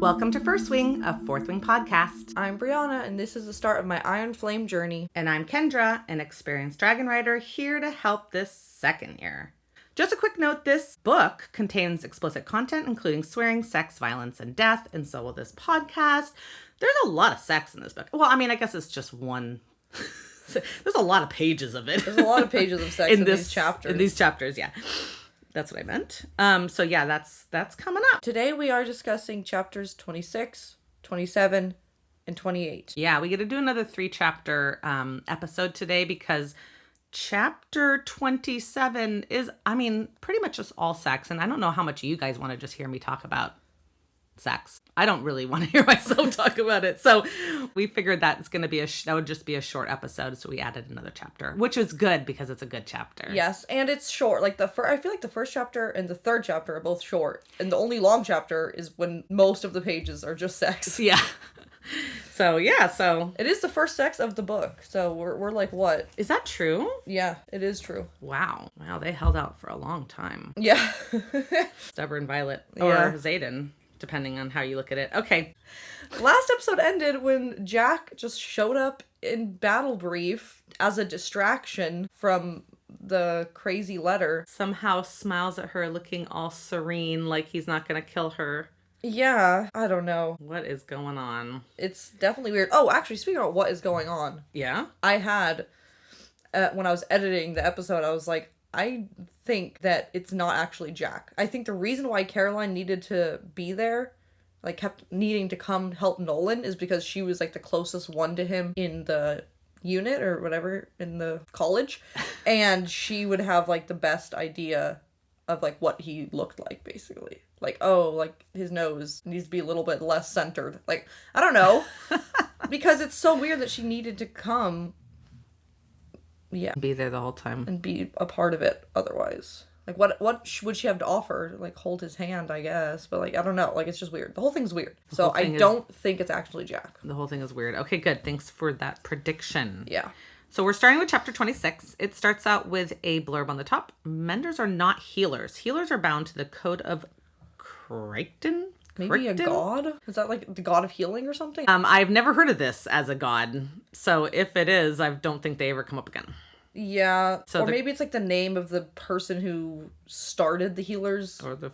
Welcome to First Wing, a Fourth Wing podcast. I'm Brianna, and this is the start of my Iron Flame journey. And I'm Kendra, an experienced dragon rider, here to help this second year. Just a quick note, this book contains explicit content, including swearing, sex, violence, and death, and so will this podcast. There's a lot of sex in this book. Well, I mean, I guess it's just one... There's a lot of pages of it. There's a lot of pages of sex in these chapters. In these chapters, yeah. That's what I meant. So yeah, that's coming up. Today we are discussing chapters 26, 27, and 28. Yeah, we get to do another 3-chapter episode today because chapter 27 is, I mean, pretty much just all sex. And I don't know how much you guys want to just hear me talk about sex. I don't really want to hear myself talk about it. So we figured that's going to be that would just be a short episode. So we added another chapter, which was good because it's a good chapter. Yes. And it's short. Like I feel like the first chapter and the third chapter are both short. And the only long chapter is when most of the pages are just sex. Yeah. So it is the first sex of the book. So we're like, what? Is that true? Yeah, it is true. Wow. They held out for a long time. Yeah. Stubborn Violet or Xaden, depending on how you look at it. Okay. Last episode ended when Jack just showed up in battle brief as a distraction from the crazy letter. Somehow smiles at her looking all serene, like he's not going to kill her. Yeah, I don't know. What is going on? It's definitely weird. Oh, actually, speaking of what is going on. Yeah? I had, when I was editing the episode, I was like, I think that it's not actually Jack. I think the reason why Caroline needed to be there, like kept needing to come help Nolan, is because she was like the closest one to him in the unit or whatever, in the college. And she would have like the best idea of like what he looked like, basically. Like, oh, like his nose needs to be a little bit less centered. Like, I don't know. Because it's so weird that she needed to come. Yeah. Be there the whole time. And be a part of it otherwise. Like, what would she have to offer? Like, hold his hand, I guess. But, like, I don't know. Like, it's just weird. The whole thing's weird. So, I don't think it's actually Jack. The whole thing is weird. Okay, good. Thanks for that prediction. Yeah. So, we're starting with chapter 26. It starts out with a blurb on the top. Menders are not healers. Healers are bound to the code of Xaden? Maybe a god? Is that like the god of healing or something? I've never heard of this as a god. So if it is, I don't think they ever come up again. Yeah. So or maybe it's like the name of the person who started the healers. Or the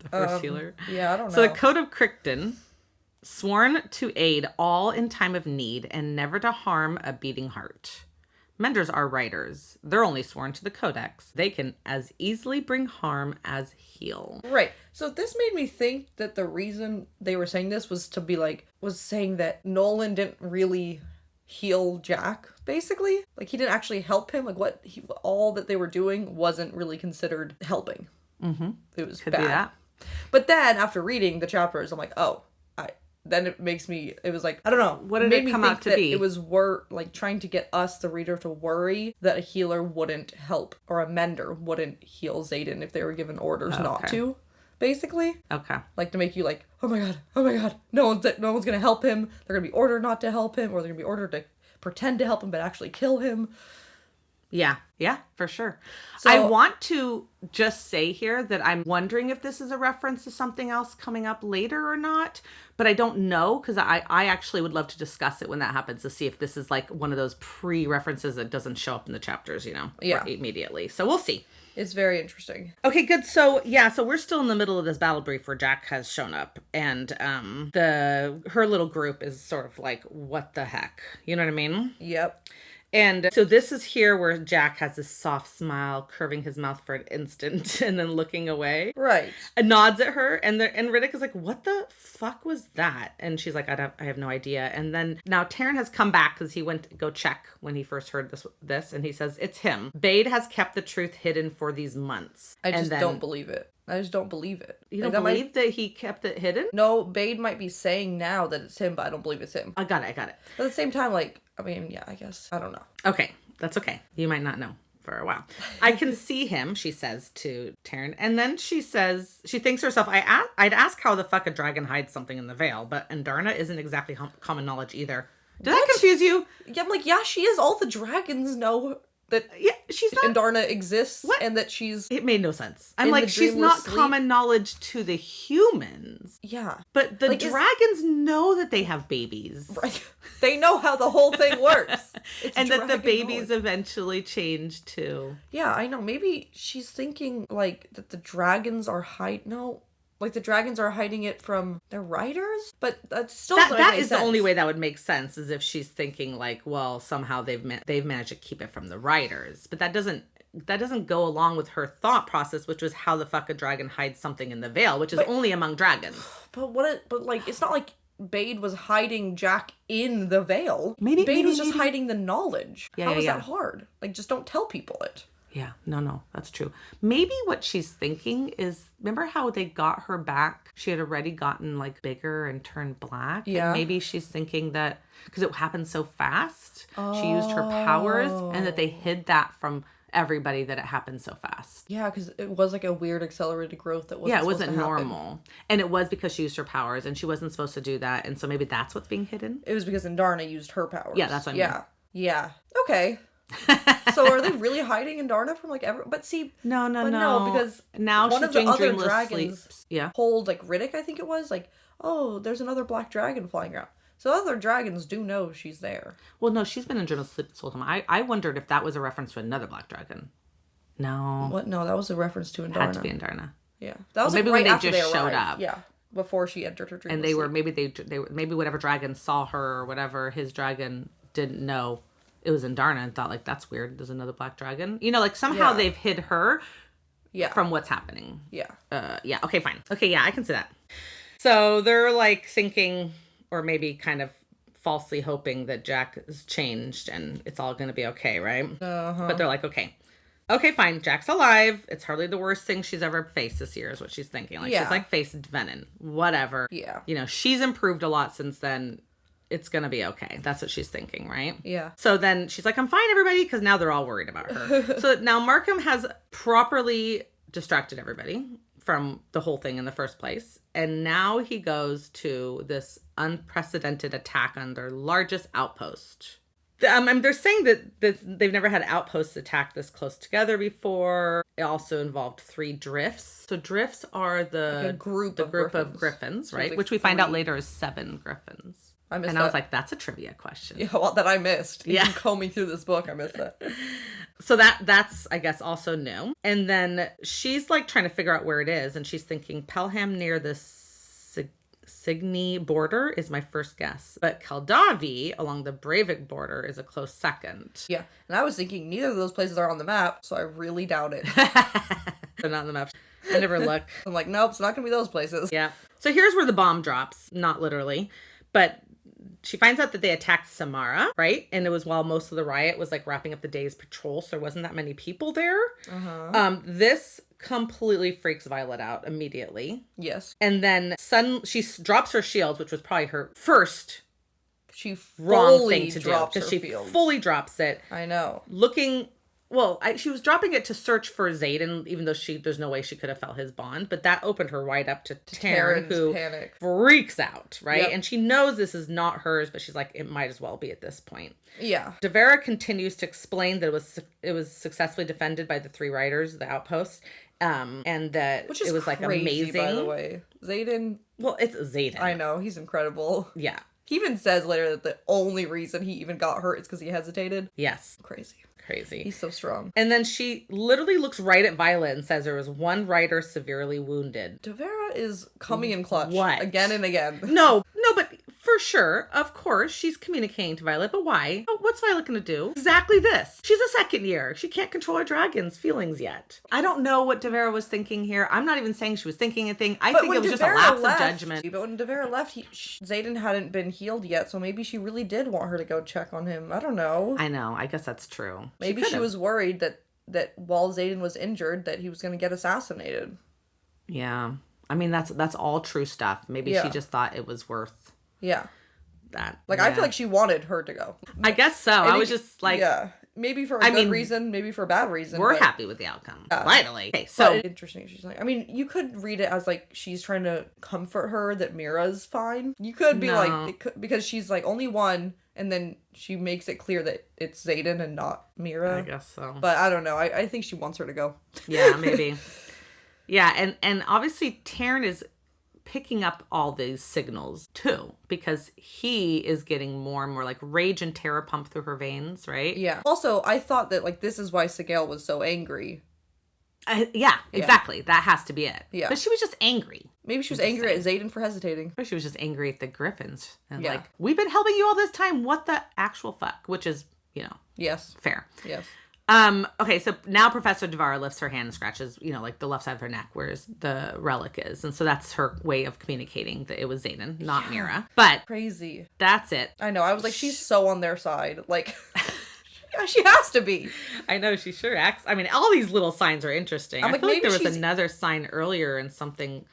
first healer. Yeah, I don't know. So the code of Xaden, sworn to aid all in time of need and never to harm a beating heart. Menders are writers. They're only sworn to the codex. They can as easily bring harm as heal. Right. So this made me think that the reason they were saying this was to be like, was saying that Nolan didn't really heal Jack, basically. Like, he didn't actually help him. Like, all that they were doing wasn't really considered helping. Mm-hmm. It was Could bad. be that. But then, after reading the chapters, I'm like, oh, then it was like, I don't know. What did it come out to be? It was like trying to get us, the reader, to worry that a healer wouldn't help, or a mender wouldn't heal Xaden if they were given orders not to, basically. Okay. Like, to make you like, oh my god, no one's gonna help him. They're gonna be ordered not to help him, or they're gonna be ordered to pretend to help him but actually kill him. Yeah, for sure. So, I want to just say here that I'm wondering if this is a reference to something else coming up later or not, but I don't know, because I actually would love to discuss it when that happens, to see if this is like one of those pre-references that doesn't show up in the chapters, immediately. So we'll see. It's very interesting. Okay, good. So we're still in the middle of this battle brief where Jack has shown up, and her little group is sort of like, what the heck? You know what I mean? Yep. And so this is here where Jack has this soft smile, curving his mouth for an instant and then looking away. Right. And nods at her. And Riddick is like, what the fuck was that? And she's like, I have no idea. And then now Taryn has come back because he went to go check when he first heard this. And he says, it's him. Bade has kept the truth hidden for these months. I just don't believe it. You don't believe that he kept it hidden? No, Bade might be saying now that it's him, but I don't believe it's him. I got it. But at the same time, like, I mean, yeah, I guess. I don't know. Okay, that's okay. You might not know for a while. I can see him, she says to Taryn. And then she says, she thinks to herself, I'd ask how the fuck a dragon hides something in the veil, but Andarna isn't exactly common knowledge either. Did that confuse you? Yeah, I'm like, yeah, she is. All the dragons know that Yeah, she's not. Indarna exists What? and that she's... It made no sense. I'm In like, the she's dreamless not sleep? common knowledge to the humans. Yeah. But the Like, dragons know that they have babies. Right. They know how the whole thing works. It's And that the dragon babies knowledge. eventually change too. Yeah, I know. Maybe she's thinking, like, that the dragons are No. Like, the dragons are hiding it from their riders? But that still doesn't make That any is sense. the only way that would make sense, is if she's thinking like, well, somehow they've managed to keep it from the riders. But that doesn't go along with her thought process, which was how the fuck a dragon hides something in the veil, which is only among dragons. But like, it's not like Bade was hiding Jack in the veil. Bade was just hiding the knowledge. Yeah, How yeah, is yeah. that hard? Like, just don't tell people it. Yeah, no, that's true. Maybe what she's thinking is, remember how they got her back? She had already gotten like bigger and turned black. Yeah. And maybe she's thinking that because it happened so fast, she used her powers, and that they hid that from everybody, that it happened so fast. Yeah, because it was like a weird accelerated growth that wasn't Yeah, it supposed wasn't to happen. normal. And it was because she used her powers, and she wasn't supposed to do that. And so maybe that's what's being hidden. It was because Indarna used her powers. Yeah, that's what I mean. Yeah. Okay. So are they really hiding Indarna from like But see, No, because now one she's of the doing other dreamless dragons sleeps. Yeah. told like Riddick, I think it was, like, oh, there's another black dragon flying around. So other dragons do know she's there. Well, no, she's been in dreamless sleep this whole time. I wondered if that was a reference to another black dragon. No. What? No, that was a reference to Indarna. Had to be Indarna. Yeah, that was maybe like right when they after just they showed arrived. up. Yeah, before she entered her dream. And they were maybe whatever dragon saw her or whatever, his dragon didn't know it was Indarna and thought like, that's weird. There's another black dragon. You know, like somehow they've hid her from what's happening. Yeah. Yeah. Okay, fine. Okay, yeah, I can see that. So they're like thinking, or maybe kind of falsely hoping, that Jack has changed and it's all going to be okay, right? Uh-huh. But they're like, okay, fine. Jack's alive. It's hardly the worst thing she's ever faced this year, is what she's thinking. Like, she's like faced Venom, whatever. Yeah. You know, she's improved a lot since then. It's going to be okay. That's what she's thinking, right? Yeah. So then she's like, I'm fine, everybody, because now they're all worried about her. So now Markham has properly distracted everybody from the whole thing in the first place. And now he goes to this unprecedented attack on their largest outpost. They're saying that they've never had outposts attack this close together before. It also involved 3 drifts. So drifts are Like a group of griffins, So right? like Which we find out 3. later is 7 griffins. I missed and that. I was like, that's a trivia question. Yeah, well, that I missed. Yeah. Even combing through this book, I missed that. So that's, I guess, also new. And then she's like trying to figure out where it is. And she's thinking Pelham near the Signy border is my first guess. But Keldavi along the Breivik border is a close second. Yeah, and I was thinking neither of those places are on the map, so I really doubt it. They're not on the map. I never look. I'm like, nope, it's not going to be those places. Yeah. So here's where the bomb drops. Not literally. But she finds out that they attacked Samara, right? And it was while most of the riot was like wrapping up the day's patrol, so there wasn't that many people there. Uh-huh. This completely freaks Violet out immediately. Yes. And then she drops her shield, which was probably her first She wrong fully thing to do, drops because her she field. fully drops it. I know. Looking... Well, she was dropping it to search for Xaden, even though there's no way she could have felt his bond. But that opened her right up to Taryn, Taryn's who panic. freaks out, right? Yep. And she knows this is not hers, but she's like, it might as well be at this point. Yeah. Devera continues to explain that it was successfully defended by the 3 riders, the outpost, and that Which is it was like crazy, amazing. by the way. Xaden, Well, it's Xaden. I know, he's incredible. Yeah. He even says later that the only reason he even got hurt is because he hesitated. Yes. Crazy. Crazy. He's so strong. And then she literally looks right at Violet and says there was 1 rider severely wounded. Devera is coming in clutch. What? Again and again. No, but for sure, of course, she's communicating to Violet, but why? What's Violet gonna do? Exactly this. She's a second year. She can't control her dragon's feelings yet. I don't know what Devera was thinking here. I'm not even saying she was thinking anything. I think it was just a lapse of judgment. But when Devera left, Xaden hadn't been healed yet, so maybe she really did want her to go check on him. I don't know. I know. I guess that's true. Maybe she was worried that while Xaden was injured, that he was going to get assassinated. Yeah. I mean, that's all true stuff. Maybe she just thought it was worth Yeah. that. Like, yeah. I feel like she wanted her to go. I guess so. I was just like... Yeah. Maybe for a good reason, maybe for a bad reason. We're happy with the outcome. Finally. Okay, so... But interesting. She's like... I mean, you could read it as, like, she's trying to comfort her that Mira's fine. You could be like... because she's, like, only 1... And then she makes it clear that it's Xaden and not Mira. I guess so. But I don't know. I think she wants her to go. Yeah, maybe. Yeah, and obviously Taryn is picking up all these signals too, because he is getting more and more like rage and terror pumped through her veins, right? Yeah. Also, I thought that like this is why Sigale was so angry. Yeah, exactly. That has to be it. Yeah. But she was just angry. Maybe she was angry at Xaden for hesitating. Or she was just angry at the Griffins. And Yeah. like, we've been helping you all this time. What the actual fuck? Which is, Yes. fair. Yes. Okay, so now Professor Devara lifts her hand and scratches, like the left side of her neck where the relic is. And so that's her way of communicating that it was Xaden, not Mira. But Crazy. that's it. I know. I was like, she's so on their side. Like, she has to be. I know, she sure acts. I mean, all these little signs are interesting. I'm I like, feel like there maybe was she's- another sign earlier in something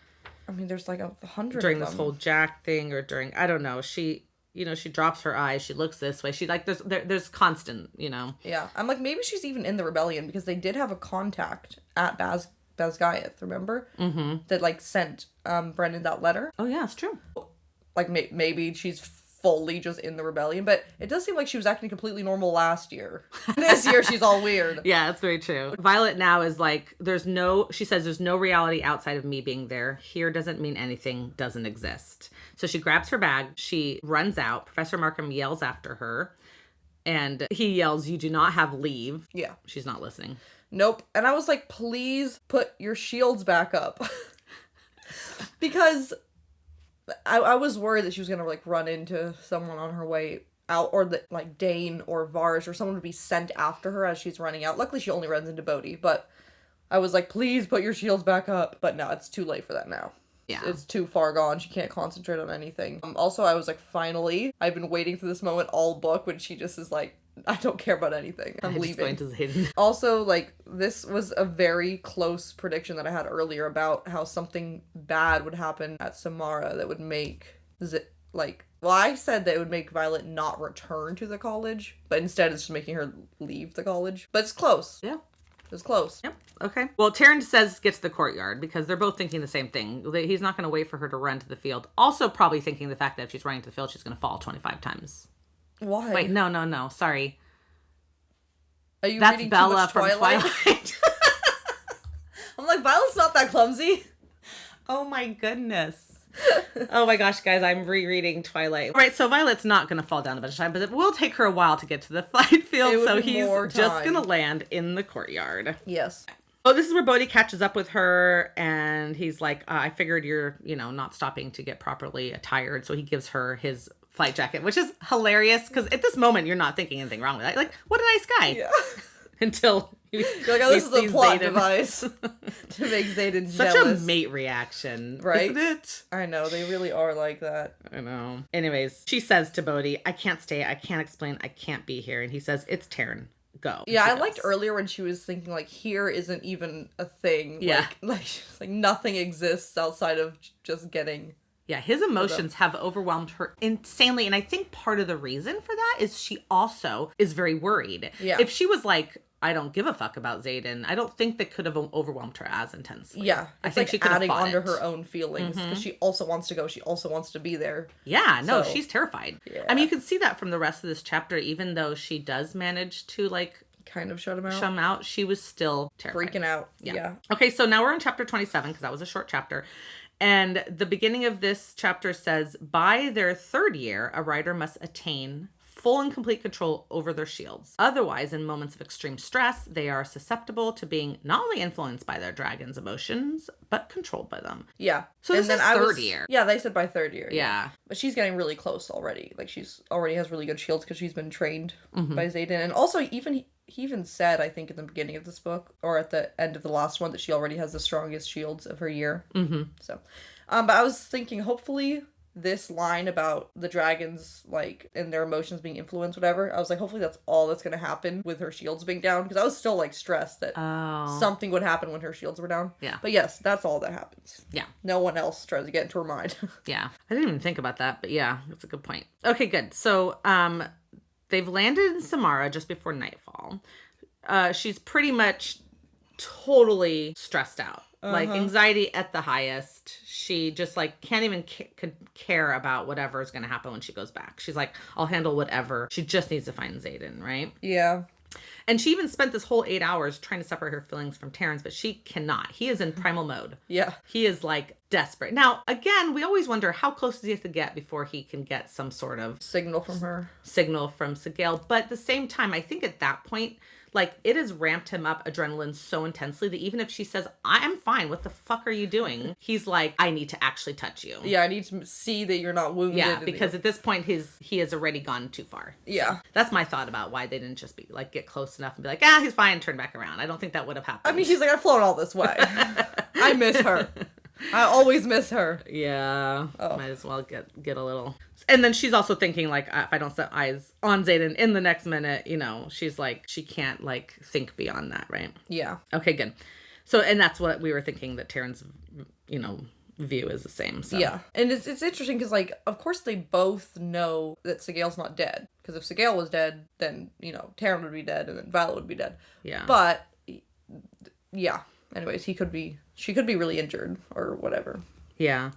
I mean, there's like 100 during of this them. whole Jack thing or during, I don't know. She, she drops her eyes. She looks this way. She like, there's constant, Yeah. I'm like, maybe she's even in the rebellion because they did have a contact at Basgiath, remember? Mm-hmm. That like sent Brendan that letter. Oh, yeah, it's true. Like maybe she's fully just in the rebellion, but it does seem like she was acting completely normal last year. This year she's all weird. Yeah, that's very true. Violet now is like, she says there's no reality outside of me being there. Here doesn't mean anything doesn't exist. So she grabs her bag, she runs out. Professor Markham yells after her, and he yells, "You do not have leave." Yeah. She's not listening. Nope. And I was like, please put your shields back up. Because I was worried that she was going to like run into someone on her way out, or that like Dane or Varsh or someone would be sent after her as she's running out. Luckily she only runs into Bodhi, but I was like, please put your shields back up. But no, it's too late for that now. Yeah. It's too far gone. She can't concentrate on anything. Also, I was like, finally, I've been waiting for this moment all book when she just is like, I don't care about anything. I'm leaving. Going to Xaden. Also, like, this was a very close prediction that I had earlier about how something bad would happen at Samara that would make, I said that it would make Violet not return to the college, but instead it's just making her leave the college. But it's close. Yeah. It's close. Yep. Okay. Well, Taryn says get to the courtyard because they're both thinking the same thing. He's not going to wait for her to run to the field. Also, probably thinking the fact that if she's running to the field, she's going to fall 25 times. Why? Wait, no. Sorry. Are you That's reading Bella too much from Twilight. I'm like, Violet's not that clumsy. Oh my goodness. Oh my gosh, guys, I'm rereading Twilight. All right, so Violet's not going to fall down a bunch of time, but it will take her a while to get to the flight field, so he's just going to land in the courtyard. Yes. Oh, this is where Bodhi catches up with her, and he's like, I figured you're, not stopping to get properly attired, so he gives her his flight jacket, which is hilarious, because at this moment, you're not thinking anything wrong with it. Like, what a nice guy. Yeah. Until you're like, oh, this is a plot device to make Xaden Such jealous. a mate reaction, right? Isn't it? I know, they really are like that. I know. Anyways, she says to Bodhi, I can't stay, I can't explain, I can't be here. And he says, it's Taryn. Go. Yeah, I liked earlier when she was thinking, like, here isn't even a thing. Yeah. She's like, nothing exists outside of just getting... Yeah, his emotions have overwhelmed her insanely. And I think part of the reason for that is she also is very worried. Yeah. If she was like, I don't give a fuck about Xaden, I don't think that could have overwhelmed her as intensely. Yeah. I It's think like she could have adding fought onto it. her own feelings. Because she also wants to go. She also wants to be there. Yeah, no, So, she's terrified. yeah. I mean, you can see that from the rest of this chapter, even though she does manage to, like, Kind of shut him out. shut him out, she was still terrified. Freaking out. Yeah. Okay, so now we're on chapter 27, because that was a short chapter. And the beginning of this chapter says, by their third year, a rider must attain full and complete control over their shields. Otherwise, in moments of extreme stress, they are susceptible to being not only influenced by their dragon's emotions, but controlled by them. Yeah. So this is third year. Yeah, they said by third year. Yeah. But she's getting really close already. Like, she's already has really good shields because she's been trained Mm-hmm. by Xaden. And also, he even said, I think, in the beginning of this book, or at the end of the last one, that she already has the strongest shields of her year. Mm-hmm. So, but I was thinking, hopefully, this line about the dragons, like, and their emotions being influenced, whatever, I was like, hopefully that's all that's going to happen with her shields being down. Because I was still, like, stressed that something would happen when her shields were down. Yeah. But yes, that's all that happens. Yeah. No one else tries to get into her mind. Yeah. I didn't even think about that, but yeah, that's a good point. Okay, good. So, they've landed in Samara just before nightfall. She's pretty much totally stressed out Like anxiety at the highest. She just like can't even care about whatever is going to happen when she goes back. She's like, I'll handle whatever. She just needs to find Xaden, right? Yeah. And she even spent this whole 8 hours trying to separate her feelings from Terrence, but she cannot. He is in primal mode. Yeah. He is like desperate. Now, again, we always wonder how close does he have to get before he can get some sort of signal from her. Signal from Sigale. But at the same time, I think at that point, like, it has ramped him up adrenaline so intensely that even if she says, I'm fine, what the fuck are you doing? He's like, I need to actually touch you. Yeah, I need to see that you're not wounded. Yeah, because at this point, he has already gone too far. Yeah. So that's my thought about why they didn't just be like, get close enough and be like, he's fine, turn back around. I don't think that would have happened. I mean, he's like, I've flown all this way. I miss her. I always miss her. Yeah. Might as well get a little. And then she's also thinking, like, if I don't set eyes on Xaden in the next minute, you know, she's like, she can't, like, think beyond that, right? Yeah. Okay, good. So, and that's what we were thinking that Taryn's, you know, view is the same. So. Yeah. And it's interesting because, like, of course they both know that Sigale's not dead. Because if Sigale was dead, then, you know, Taryn would be dead and then Violet would be dead. Yeah. But, yeah. Anyways, she could be really injured or whatever. Yeah.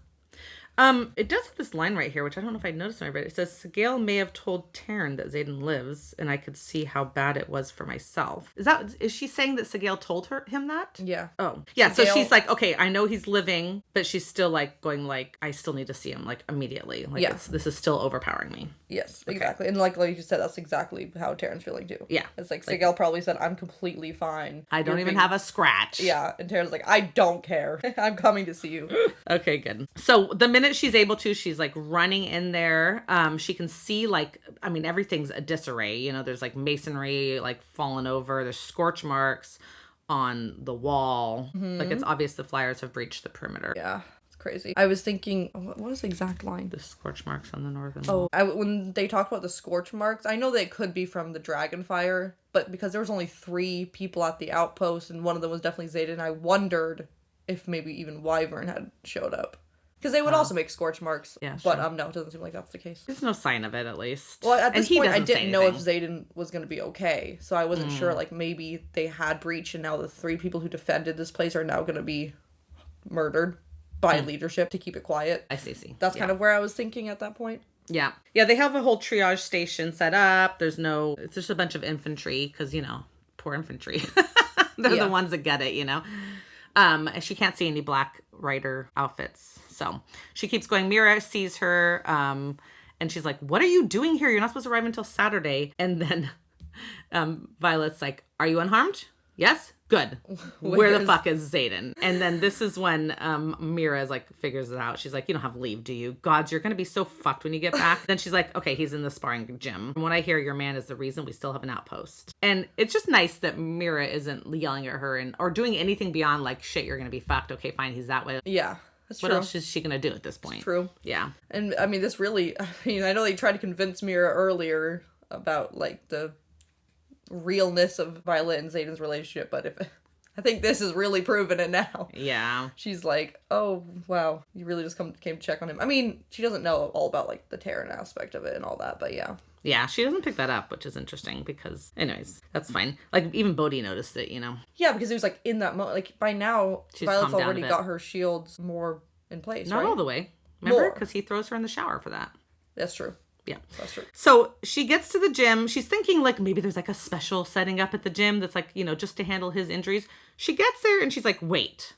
It does have this line right here, which I don't know if I noticed when I read it. It says, Sigale may have told Taryn that Xaden lives, and I could see how bad it was for myself. Is she saying that Sigale told him that? Yeah. Oh. Yeah, Sigale, so she's like, okay, I know he's living, but she's still like going like, I still need to see him like immediately. Like, this is still overpowering me. Yes, exactly. Okay. And like you said, that's exactly how Taryn's feeling too. Yeah. It's like Sigale probably said, I'm completely fine. I don't even have a scratch. Yeah. And Taryn's like, I don't care. I'm coming to see you. Okay, good. So the minute she's able to, she's like running in there. She can see like, I mean, everything's a disarray. You know, there's like masonry like fallen over. There's scorch marks on the wall. Mm-hmm. Like it's obvious the flyers have breached the perimeter. Yeah. Crazy. I was thinking, what was the exact line? The scorch marks on the northern wall. When they talked about the scorch marks, I know they could be from the dragon fire, but because there was only 3 people at the outpost and one of them was definitely Xaden, I wondered if maybe even Wyvern had showed up. Because they would also make scorch marks. Yeah, but no, it doesn't seem like that's the case. There's no sign of it, at least. Well, at this point, I didn't know if Xaden was going to be okay, so I wasn't sure. Like, maybe they had breach and now the 3 people who defended this place are now going to be murdered by leadership to keep it quiet. I see. That's kind of where I was thinking at that point. Yeah. Yeah, they have a whole triage station set up. It's just a bunch of infantry because, you know, poor infantry. They're the ones that get it, you know. And she can't see any Black Rider outfits. So she keeps going. Mira sees her and she's like, what are you doing here? You're not supposed to arrive until Saturday. And then Violet's like, are you unharmed? Yes? Good. Where the fuck is Xaden? And then this is when Mira is like figures it out. She's like, you don't have leave, do you? Gods, you're gonna be so fucked when you get back. Then she's like, okay, he's in the sparring gym. From what I hear, your man is the reason we still have an outpost. And it's just nice that Mira isn't yelling at her or doing anything beyond like, shit, you're gonna be fucked. Okay, fine, he's that way. Yeah. That's what true. else is she gonna do at this point? True. Yeah. And I mean, I know they tried to convince Mira earlier about like the realness of Violet and Xaden's relationship, but I think this is really proving it now. Yeah. She's like, oh, wow, you really just came to check on him. I mean, she doesn't know all about, like, the Terran aspect of it and all that, but yeah. Yeah, she doesn't pick that up, which is interesting because, anyways, that's fine. Like, even Bodhi noticed it, you know? Yeah, because it was, like, in that moment. Like, by now, Violet's already got her shields more in place, Not right? all the way. Remember? Because he throws her in the shower for that. That's true. Yeah. That's true. So she gets to the gym. She's thinking like maybe there's like a special setting up at the gym that's like, you know, just to handle his injuries. She gets there and she's like, wait,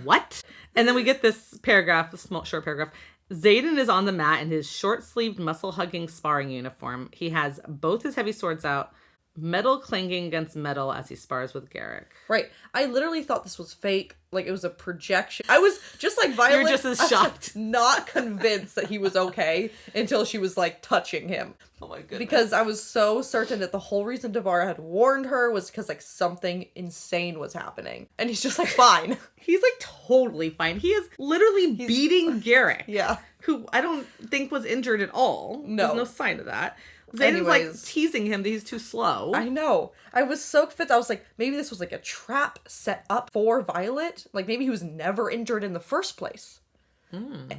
what? And then we get this paragraph, short paragraph. Xaden is on the mat in his short-sleeved, muscle-hugging sparring uniform. He has both his heavy swords out, metal clanging against metal as he spars with Garrick. Right. I literally thought this was fake. Like, it was a projection. I was just like Violet. You're just as shocked. Not convinced that he was okay until she was, like, touching him. Oh my goodness. Because I was so certain that the whole reason Devara had warned her was because, like, something insane was happening. And he's just like, fine. He's, like, totally fine. He is literally beating Garrick. Yeah. Who I don't think was injured at all. No. There's no sign of that. Xaden's like teasing him that he's too slow. I know. I was so confused. I was like, maybe this was like a trap set up for Violet. Like maybe he was never injured in the first place.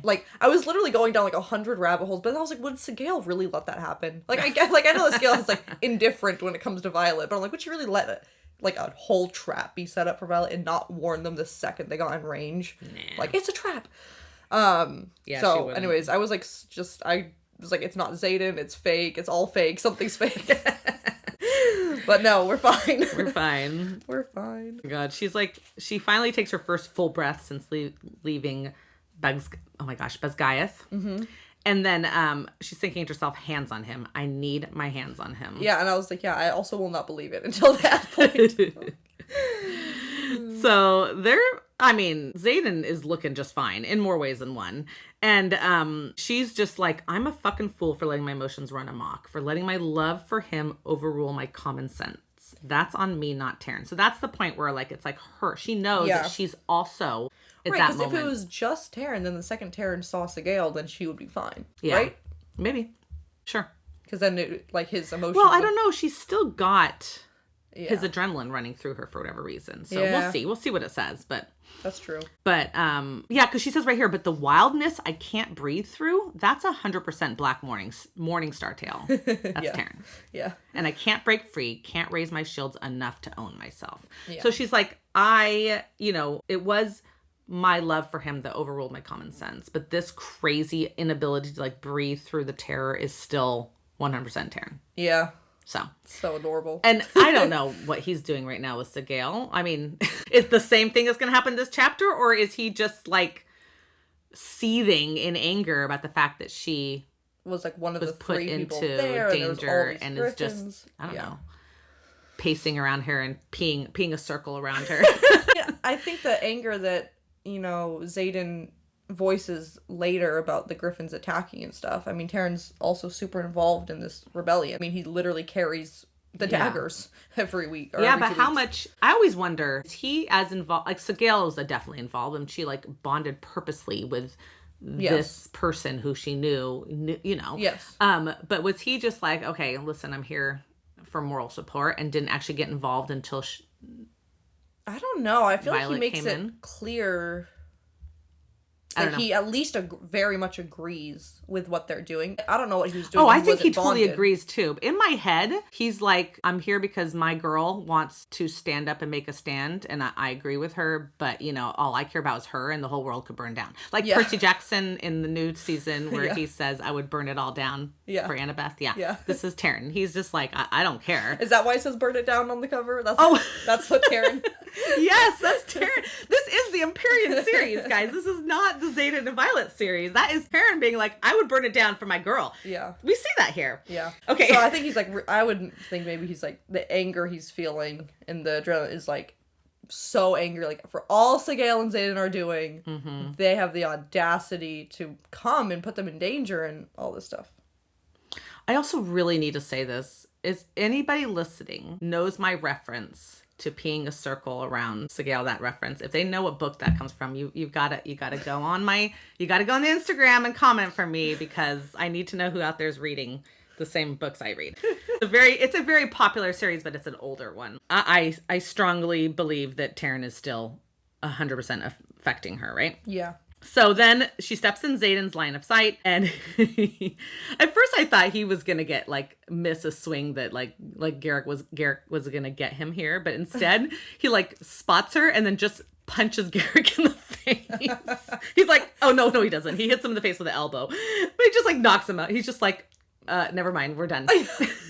Like I was literally going down like 100 rabbit holes, but I was like, would Sigale really let that happen? Like I know that Sigale is like indifferent when it comes to Violet, but I'm like, would she really let like a whole trap be set up for Violet and not warn them the second they got in range. Nah. Like, it's a trap. Yeah, she So, wouldn't. anyways, I was like, I was like, it's not Xaden, it's fake, it's all fake, something's fake. But no, we're fine. We're fine. We're fine. God, she finally takes her first full breath since leaving Bezgaeth. Mm-hmm. And then she's thinking to herself, hands on him. I need my hands on him. Yeah, and I was like, yeah, I also will not believe it until that point. So Xaden is looking just fine in more ways than one. And she's just like, I'm a fucking fool for letting my emotions run amok, for letting my love for him overrule my common sense. That's on me, not Taryn. So that's the point where, like, it's like her. She knows that she's also at that moment. Right, because if it was just Taryn, then the second Taryn saw Sigale, then she would be fine. Yeah. Right? Maybe. Sure. Because then, his emotions... Well, I don't know. She's still got his adrenaline running through her for whatever reason. So we'll see. We'll see what it says, but... That's true. But, yeah, because she says right here, but the wildness I can't breathe through, that's 100% Black Morningstar tale. That's Taryn. Yeah. And I can't break free, can't raise my shields enough to own myself. Yeah. So she's like, it was my love for him that overruled my common sense. But this crazy inability to, like, breathe through the terror is still 100% Taryn. Yeah. So adorable. And I don't know what he's doing right now with Sigale. I mean, is the same thing that's going to happen this chapter? Or is he just, like, seething in anger about the fact that she was like one of the put three people into there, danger and is griffins. just, I don't know, pacing around her and peeing a circle around her. Yeah, I think the anger that, Xaden voices later about the griffins attacking and stuff. I mean, Taryn's also super involved in this rebellion. I mean, he literally carries the daggers every week. Or every but 2 how weeks. much, I always wonder, is he as involved, like Sigale is definitely involved, and she, like, bonded purposely with this person who she knew. Yes. But was he just like, okay, listen, I'm here for moral support, and didn't actually get involved until I don't know. I feel Violet like he makes came it in? clear I that don't know. he at least very much agrees with what they're doing. I don't know what he was doing. Oh, when I think he wasn't totally bonded. agrees too. In my head, he's like, I'm here because my girl wants to stand up and make a stand, and I agree with her, but, all I care about is her, and the whole world could burn down. Like Percy Jackson in the new season where he says, I would burn it all down for Annabeth. Yeah. This is Taryn. He's just like, I don't care. Is that why it says burn it down on the cover? That's what Taryn... Yes, that's Taryn. This is the Empyrean series, guys. This is not the Xaden and Violet series. That is Taryn being like, I would burn it down for my girl. Yeah. We see that here. Yeah. Okay. So I think he's like, I would think maybe he's like, the anger he's feeling and the adrenaline is like so angry. Like, for all Sigale and Xaden are doing, they have the audacity to come and put them in danger and all this stuff. I also really need to say this. Is anybody listening knows my reference to peeing a circle around Sigale, that reference? If they know what book that comes from, you gotta go on the Instagram and comment for me, because I need to know who out there is reading the same books I read. It's a very popular series, but it's an older one. I strongly believe that Taryn is still 100% affecting her, right? Yeah. So then she steps in Xaden's line of sight, and at first I thought he was gonna get miss a swing that like Garrick was gonna get him here, but instead he spots her and then just punches Garrick in the face. He's like, oh no, he doesn't. He hits him in the face with an elbow, but he just knocks him out. He's just like, never mind, we're done.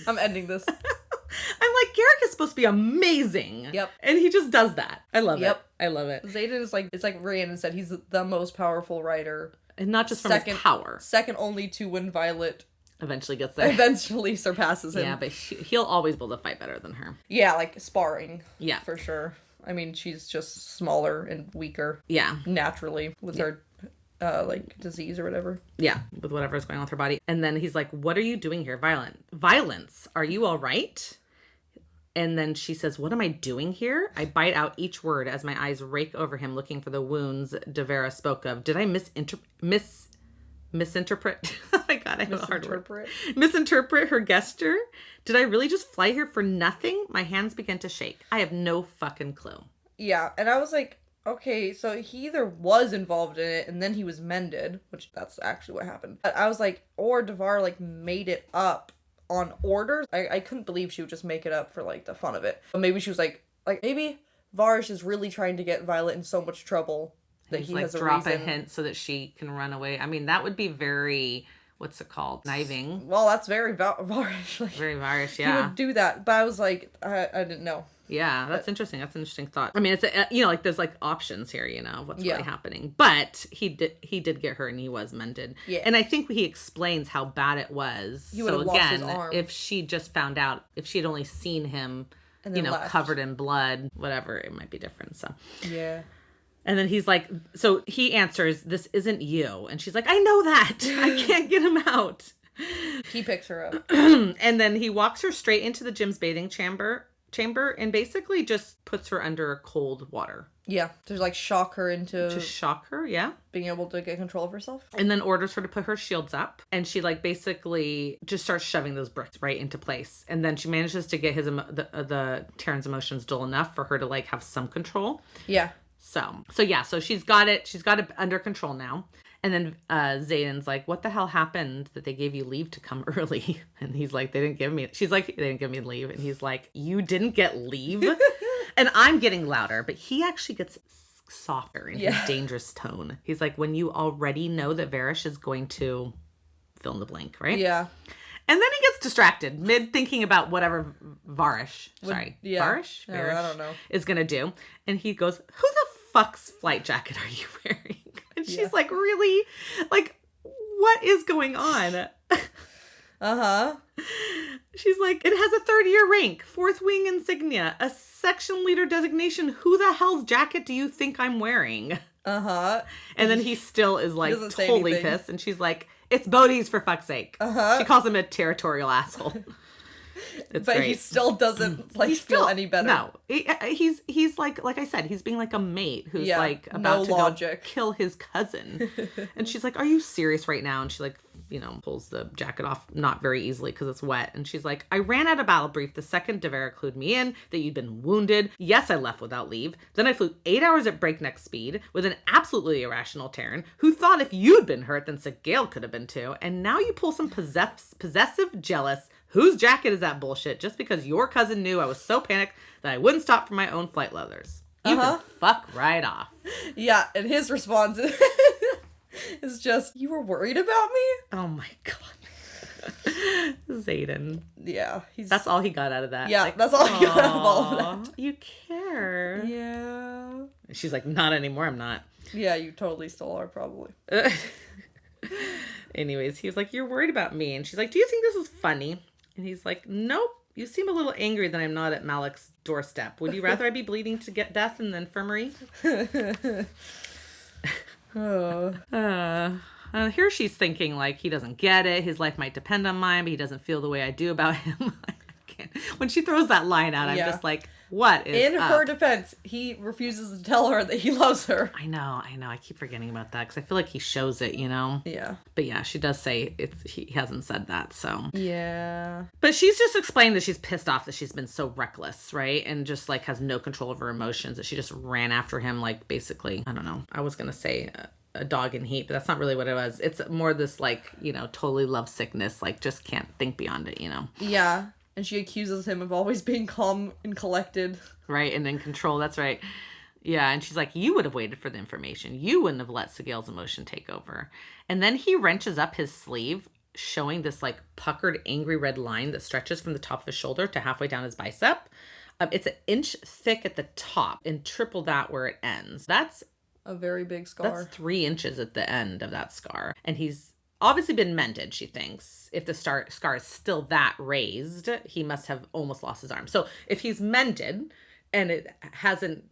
I'm ending this. I'm like, Garrick is supposed to be amazing. Yep. And he just does that. I love it. I love it. Xaden is it's like Rhiannon said, he's the most powerful writer. And not just from his power. Second only to when Violet eventually gets there. Eventually surpasses him. Yeah, but he'll always be able to fight better than her. Yeah, sparring. Yeah. For sure. I mean, she's just smaller and weaker. Yeah. Naturally with her disease or whatever. Yeah, with whatever's going on with her body. And then he's like, what are you doing here? Violence. Are you all right? And then she says, what am I doing here? I bite out each word as my eyes rake over him, looking for the wounds Devera spoke of. Did I misinterpret? Oh my God, I have a hard word. Misinterpret her gesture? Did I really just fly here for nothing? My hands began to shake. I have no fucking clue. Yeah, and I was like, okay, so he either was involved in it and then he was mended, which that's actually what happened. But I was like, or Devar made it up on orders. I couldn't believe she would just make it up for the fun of it. But maybe she was like, maybe Varsh is really trying to get Violet in so much trouble that He's he like, has a drop a reason. hint so that she can run away. I mean, that would be very, what's it called? Kniving. Well, that's very Varsh. Like, Very Irish, he yeah. would do that, but I was like, I didn't know. Yeah, that's interesting. That's an interesting thought. I mean, it's a, like there's like options here, of what's Yeah. really happening. But he did get her, and he was mended. Yeah. And I think he explains how bad it was. He would have lost his arm. if she just found out, if she had only seen him, And then left. covered in blood, whatever, it might be different. So Yeah. And then he's like, so he answers, "This isn't you," and she's like, "I know that. I can't get him out." He picks her up. And then he walks her straight into the gym's bathing chamber and basically just puts her under cold water. Yeah. To like shock her into To shock her, yeah. being able to get control of herself. And then orders her to put her shields up. And she like basically just starts shoving those bricks right into place. And then she manages to get the Terran's emotions dull enough for her to like have some control. Yeah. So she's got it under control now. And then Xaden's like, "What the hell happened that they gave you leave to come early?" And he's like, she's like, "They didn't give me leave." And he's like, "You didn't get leave?" And I'm getting louder, but he actually gets softer in his dangerous tone. He's like, "When you already know that Varish is going to fill in the blank, right?" Yeah. And then he gets distracted mid thinking about whatever Varish I don't know. is going to do. And he goes, "Who the fuck's flight jacket are you wearing?" And she's like, "Really? Like, what is going on?" Uh-huh. She's like, "It has a 3rd-year rank, 4th wing insignia, a section leader designation. Who the hell's jacket do you think I'm wearing?" Uh-huh. And then he still is like doesn't say totally anything. pissed. And she's like, "It's Bodhi's, for fuck's sake." Uh-huh. She calls him a territorial asshole. It's But great. he still doesn't like feel any better. No, he's like I said, he's being like a mate who's like about to go kill his cousin. And she's like, "Are you serious right now?" And she like, pulls the jacket off not very easily because it's wet. And she's like, "I ran out of battle brief the second Devera clued me in that you'd been wounded. Yes, I left without leave. Then I flew 8 hours at breakneck speed with an absolutely irrational Terran who thought if you'd been hurt, then Sigale could have been too. And now you pull some possessive, jealous, whose jacket is that bullshit just because your cousin knew I was so panicked that I wouldn't stop for my own flight leathers. You can fuck right off." Yeah, and his response is just, "You were worried about me?" Oh my god. Xaden. Yeah. That's all he got out of that. Yeah, Like, that's all he got out of all of that. You care. Yeah. She's like, "Not anymore, I'm not." Yeah, you totally stole her, probably. Anyways, he was like, "You're worried about me." And she's like, "Do you think this is funny?" And he's like, "Nope. You seem a little angry that I'm not at Malik's doorstep. Would you rather I be bleeding to get death in the infirmary?" Here she's thinking like he doesn't get it. His life might depend on mine, but he doesn't feel the way I do about him. I can't. When she throws that line out, I'm just like, what is In up? her defense, he refuses to tell her that he loves her. I know. I keep forgetting about that because I feel like he shows it, Yeah. But yeah, she does say he hasn't said that, so. Yeah. But she's just explained that she's pissed off that she's been so reckless, right? And just like has no control of her emotions, that she just ran after him like basically, I don't know. I was going to say a dog in heat, but that's not really what it was. It's more this like, totally love sickness, like just can't think beyond it, Yeah. And she accuses him of always being calm and collected. Right, and in control, that's right. Yeah, and she's like, "You would have waited for the information. You wouldn't have let Sigale's emotion take over." And then he wrenches up his sleeve, showing this like puckered, angry red line that stretches from the top of his shoulder to halfway down his bicep. It's an inch thick at the top and triple that where it ends. That's a very big scar. That's 3 inches at the end of that scar. And he's obviously been mended, she thinks. If the scar is still that raised, he must have almost lost his arm. So if he's mended and it hasn't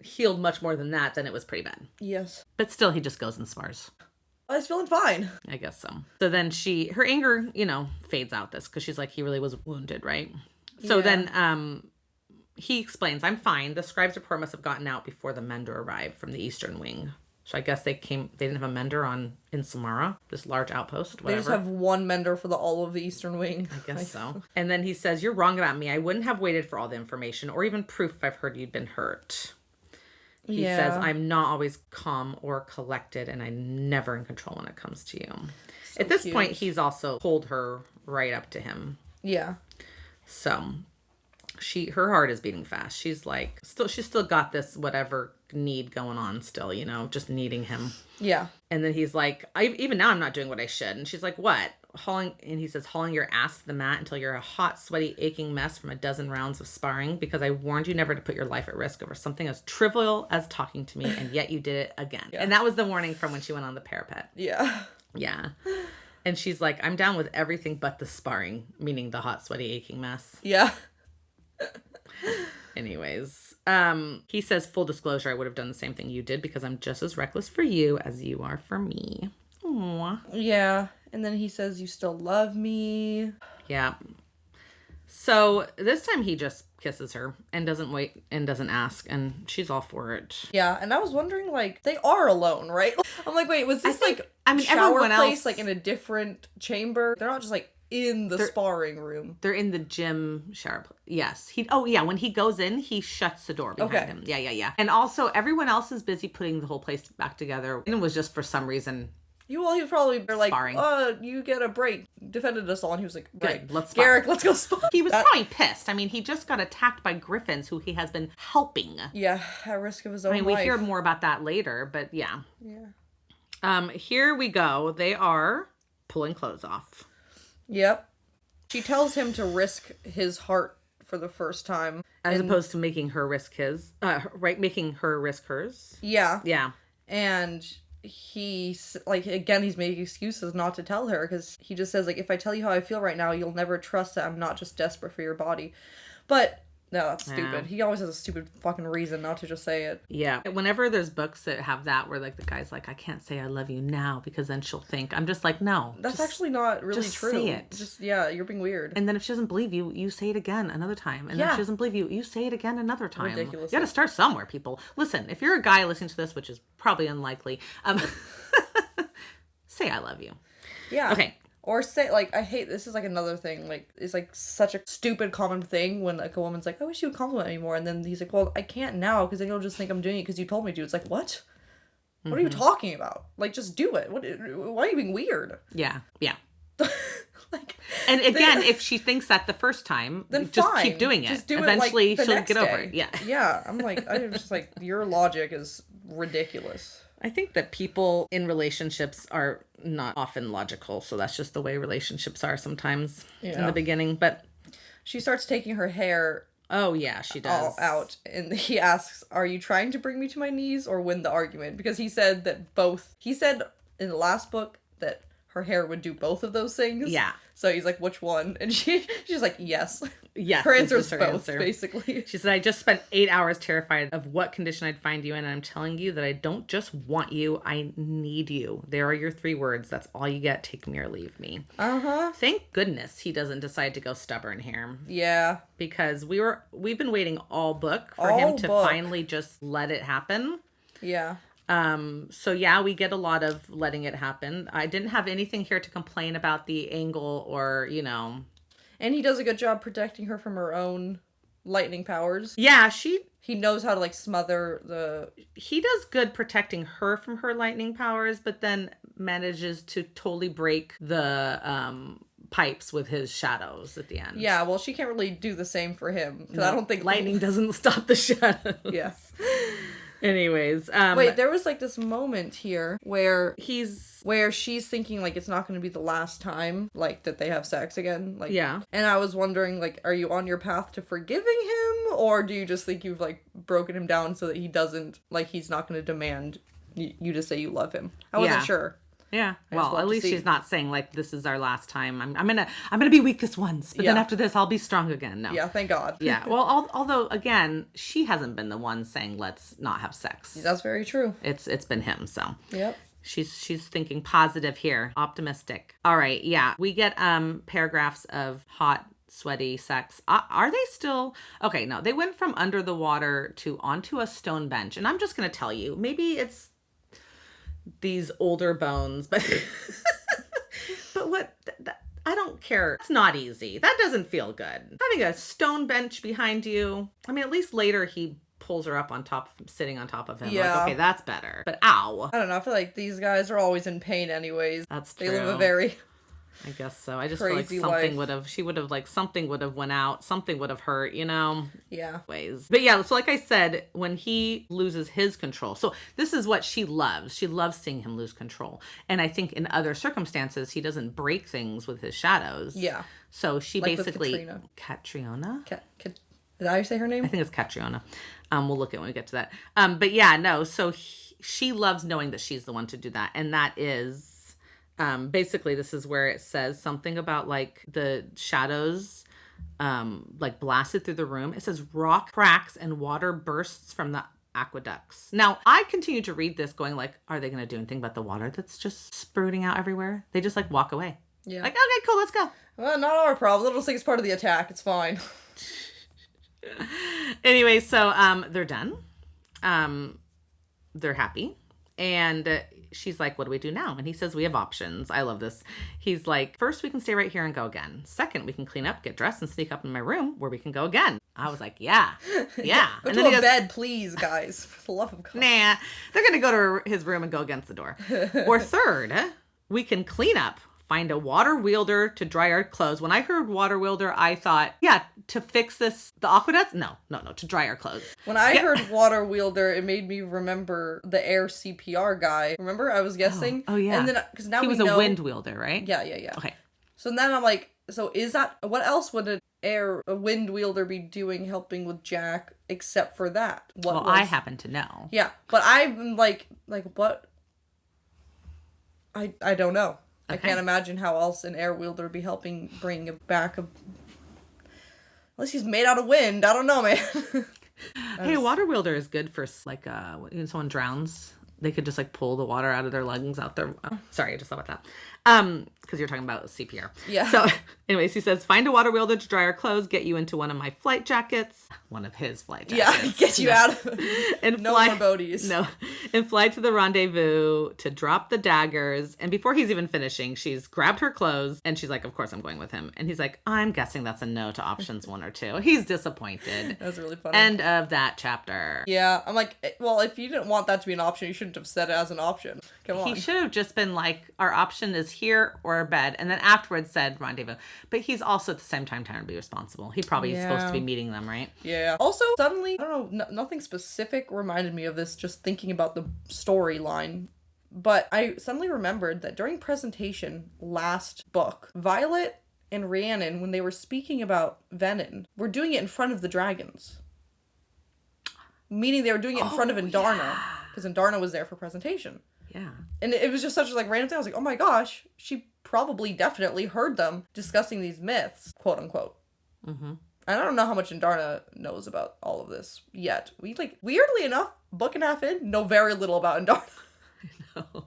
healed much more than that, then it was pretty bad. Yes. But still, he just goes and spars. I was feeling fine. I guess so. So then her anger, fades out this because she's like, he really was wounded, right? So then he explains, "I'm fine. The scribe's report must have gotten out before the mender arrived from the eastern wing." So I guess they didn't have a mender in Samara, this large outpost, whatever. They just have one mender for all of the Eastern Wing. I guess so. And then he says, "You're wrong about me. I wouldn't have waited for all the information or even proof if I've heard you'd been hurt." He says, "I'm not always calm or collected, and I'm never in control when it comes to you." So at this point, he's also pulled her right up to him. Yeah. So her heart is beating fast. She's like, she's still got this whatever need going on still, just needing him. Yeah. And then he's like, even now I'm not doing what I should. And she's like, what? And he says, hauling your ass to the mat until you're a hot, sweaty, aching mess from a dozen rounds of sparring, because I warned you never to put your life at risk over something as trivial as talking to me, and yet you did it again. Yeah. And that was the warning from when she went on the parapet. Yeah. Yeah. And she's like, I'm down with everything but the sparring, meaning the hot, sweaty, aching mess. Yeah. Anyways, he says, full disclosure, I would have done the same thing you did because I'm just as reckless for you as you are for me. Aww. Yeah. And then he says, you still love me. Yeah. So this time he just kisses her and doesn't wait and doesn't ask, and she's all for it. Yeah, and I was wondering, like, they are alone, right? I'm like, wait, was this shower everyone place else, like in a different chamber? They're not just like in the sparring room. They're in the gym shower. Yes. When he goes in, he shuts the door behind him. Yeah. And also everyone else is busy putting the whole place back together. And it was just for some reason. He was probably like, sparring. You get a break. Defended us all. And he was like, right, let's spar. Garrick, let's go spar. He was probably pissed. I mean, he just got attacked by griffins who he has been helping. Yeah, at risk of his own life. We hear more about that later, but yeah. Yeah. Here we go. They are pulling clothes off. Yep. She tells him to risk his heart for the first time. As opposed to making her risk his. Making her risk hers. Yeah. Yeah. And he's making excuses not to tell her, because he just says, like, if I tell you how I feel right now, you'll never trust that I'm not just desperate for your body. But no, that's stupid. He always has a stupid fucking reason not to just say it. Yeah. Whenever there's books that have that where like the guy's like, I can't say I love you now because then she'll think, I'm just like, no. That's actually not really just true. Say it. You're being weird. And then if she doesn't believe you, you say it again another time. And if she doesn't believe you, you say it again another time. Ridiculous. You gotta start somewhere, people. Listen, if you're a guy listening to this, which is probably unlikely, say I love you. Yeah. Okay. Or say, like, I hate, this is, like, another thing, like, it's, like, such a stupid common thing when, like, a woman's like, I wish you would compliment me more, and then he's like, well, I can't now, because then you'll just think I'm doing it because you told me to. It's like, what? What are you talking about? Like, just do it. Why are you being weird? Yeah. Like, and again, if she thinks that the first time, then just fine. Keep doing it. Just do Eventually, it, like, she'll get over it. Yeah. Yeah. I'm just like, your logic is ridiculous. I think that people in relationships are not often logical, so that's just the way relationships are sometimes in the beginning. But she starts taking her hair. Oh yeah, she does. All out, and he asks, "Are you trying to bring me to my knees or win the argument?" Because he said that both. He said in the last book that her hair would do both of those things. Yeah. So he's like, which one? And she's like, yes. Yes. Her answer is both, basically. She said, I just spent 8 hours terrified of what condition I'd find you in, and I'm telling you that I don't just want you, I need you. There are your 3 words. That's all you get. Take me or leave me. Uh-huh. Thank goodness he doesn't decide to go stubborn here. Yeah. Because we've been waiting all book for him to finally just let it happen. Yeah. So yeah, we get a lot of letting it happen. I didn't have anything here to complain about the angle or, And he does a good job protecting her from her own lightning powers. Yeah, he knows how to, like, smother the... He does good protecting her from her lightning powers, but then manages to totally break the, pipes with his shadows at the end. Yeah, well, she can't really do the same for him. Because I don't think... Lightning doesn't stop the shadows. Yes. Anyways, wait, there was like this moment here where she's thinking like it's not going to be the last time like that they have sex again, like, yeah. And I was wondering, like, are you on your path to forgiving him, or do you just think you've like broken him down so that he doesn't, like, he's not going to demand you to say you love him? I wasn't sure. Yeah. Well, at least she's not saying like this is our last time. I'm gonna be weak this once, but then after this I'll be strong again. No. Yeah, thank God. Yeah. Well, although again, she hasn't been the one saying let's not have sex. That's very true. It's been him. So. Yep. She's thinking positive here, optimistic. All right. Yeah. We get paragraphs of hot, sweaty sex. Are they still okay? No, they went from under the water to onto a stone bench, and I'm just gonna tell you, maybe it's these older bones, but but what I don't care. It's not easy. That doesn't feel good. Having a stone bench behind you. I mean, at least later he pulls her up on top, sitting on top of him. Yeah. Like, okay, that's better. But ow. I don't know. I feel like these guys are always in pain anyways. That's true. They live a very I guess so. I just Crazy feel like something life. would have, she would have like, something would have went out, something would have hurt, you know? Yeah. Ways. But yeah, so like I said, when he loses his control, so this is what she loves. She loves seeing him lose control. And I think in other circumstances, he doesn't break things with his shadows. Yeah. So she Like with basically, Katrina. Catriona? Did I say her name? I think it's Catriona. We'll look at when we get to that. But yeah, no. So she loves knowing that she's the one to do that, and that is basically this is where it says something about like the shadows like blasted through the room. It says rock cracks and water bursts from the aqueducts. Now I continue to read this, going like, are they going to do anything about the water that's just spurting out everywhere? They just like walk away. Yeah. Like, okay, cool, let's go. Well, not our problem. Little thing's part of the attack. It's fine. Anyway, so they're done. They're happy. And she's like, what do we do now? And he says, we have options. I love this. He's like, first, we can stay right here and go again. Second, we can clean up, get dressed, and sneak up in my room where we can go again. I was like, yeah. Go and to then a bed, please, guys. For the love of God. nah, they're going to go to his room and go against the door. Or third, we can clean up, find a water wielder to dry our clothes. When I heard water wielder, I thought, yeah, to fix the aqueducts? No, to dry our clothes. When I heard water wielder, it made me remember the air CPR guy. Remember, I was guessing. Oh yeah. And then because now he was we know, a wind wielder, right? Yeah. Okay. So then I'm like, so is that what else would a wind wielder be doing, helping with Jack, except for that? I happen to know. Yeah, but I'm like what? I don't know. I can't imagine how else an air wielder would be helping bring back a. Unless he's made out of wind. I don't know, man. Hey, a water wielder is good for like when someone drowns, they could just like pull the water out of their lungs out their. Sorry, I just thought about that. Because you're talking about CPR. Yeah. So, anyways, he says, find a water wielder to dry our clothes, get you into one of my flight jackets, one of his flight jackets. Yeah, get you out of and no fly, more boaties. No, and fly to the rendezvous to drop the daggers. And before he's even finishing, she's grabbed her clothes and she's like, of course I'm going with him. And he's like, I'm guessing that's a no to options 1 or 2. He's disappointed. That's really funny. End of that chapter. Yeah, I'm like, well, if you didn't want that to be an option, you shouldn't have said it as an option. Come on. He should have just been like, our option is here or bed, and then afterwards said rendezvous. But he's also at the same time trying to be responsible. He probably is supposed to be meeting them, right? Yeah. Also, suddenly, I don't know, nothing specific reminded me of this, just thinking about the storyline. But I suddenly remembered that during presentation last book, Violet and Rhiannon, when they were speaking about Venom, were doing it in front of the dragons. Meaning they were doing it in front of Indarna, because Indarna was there for presentation. Yeah. And it was just such a like random thing. I was like, oh my gosh, she probably definitely heard them discussing these myths, quote unquote. Mm-hmm. I don't know how much Indarna knows about all of this yet. We like, weirdly enough, book and a half in, know very little about Indarna. I know.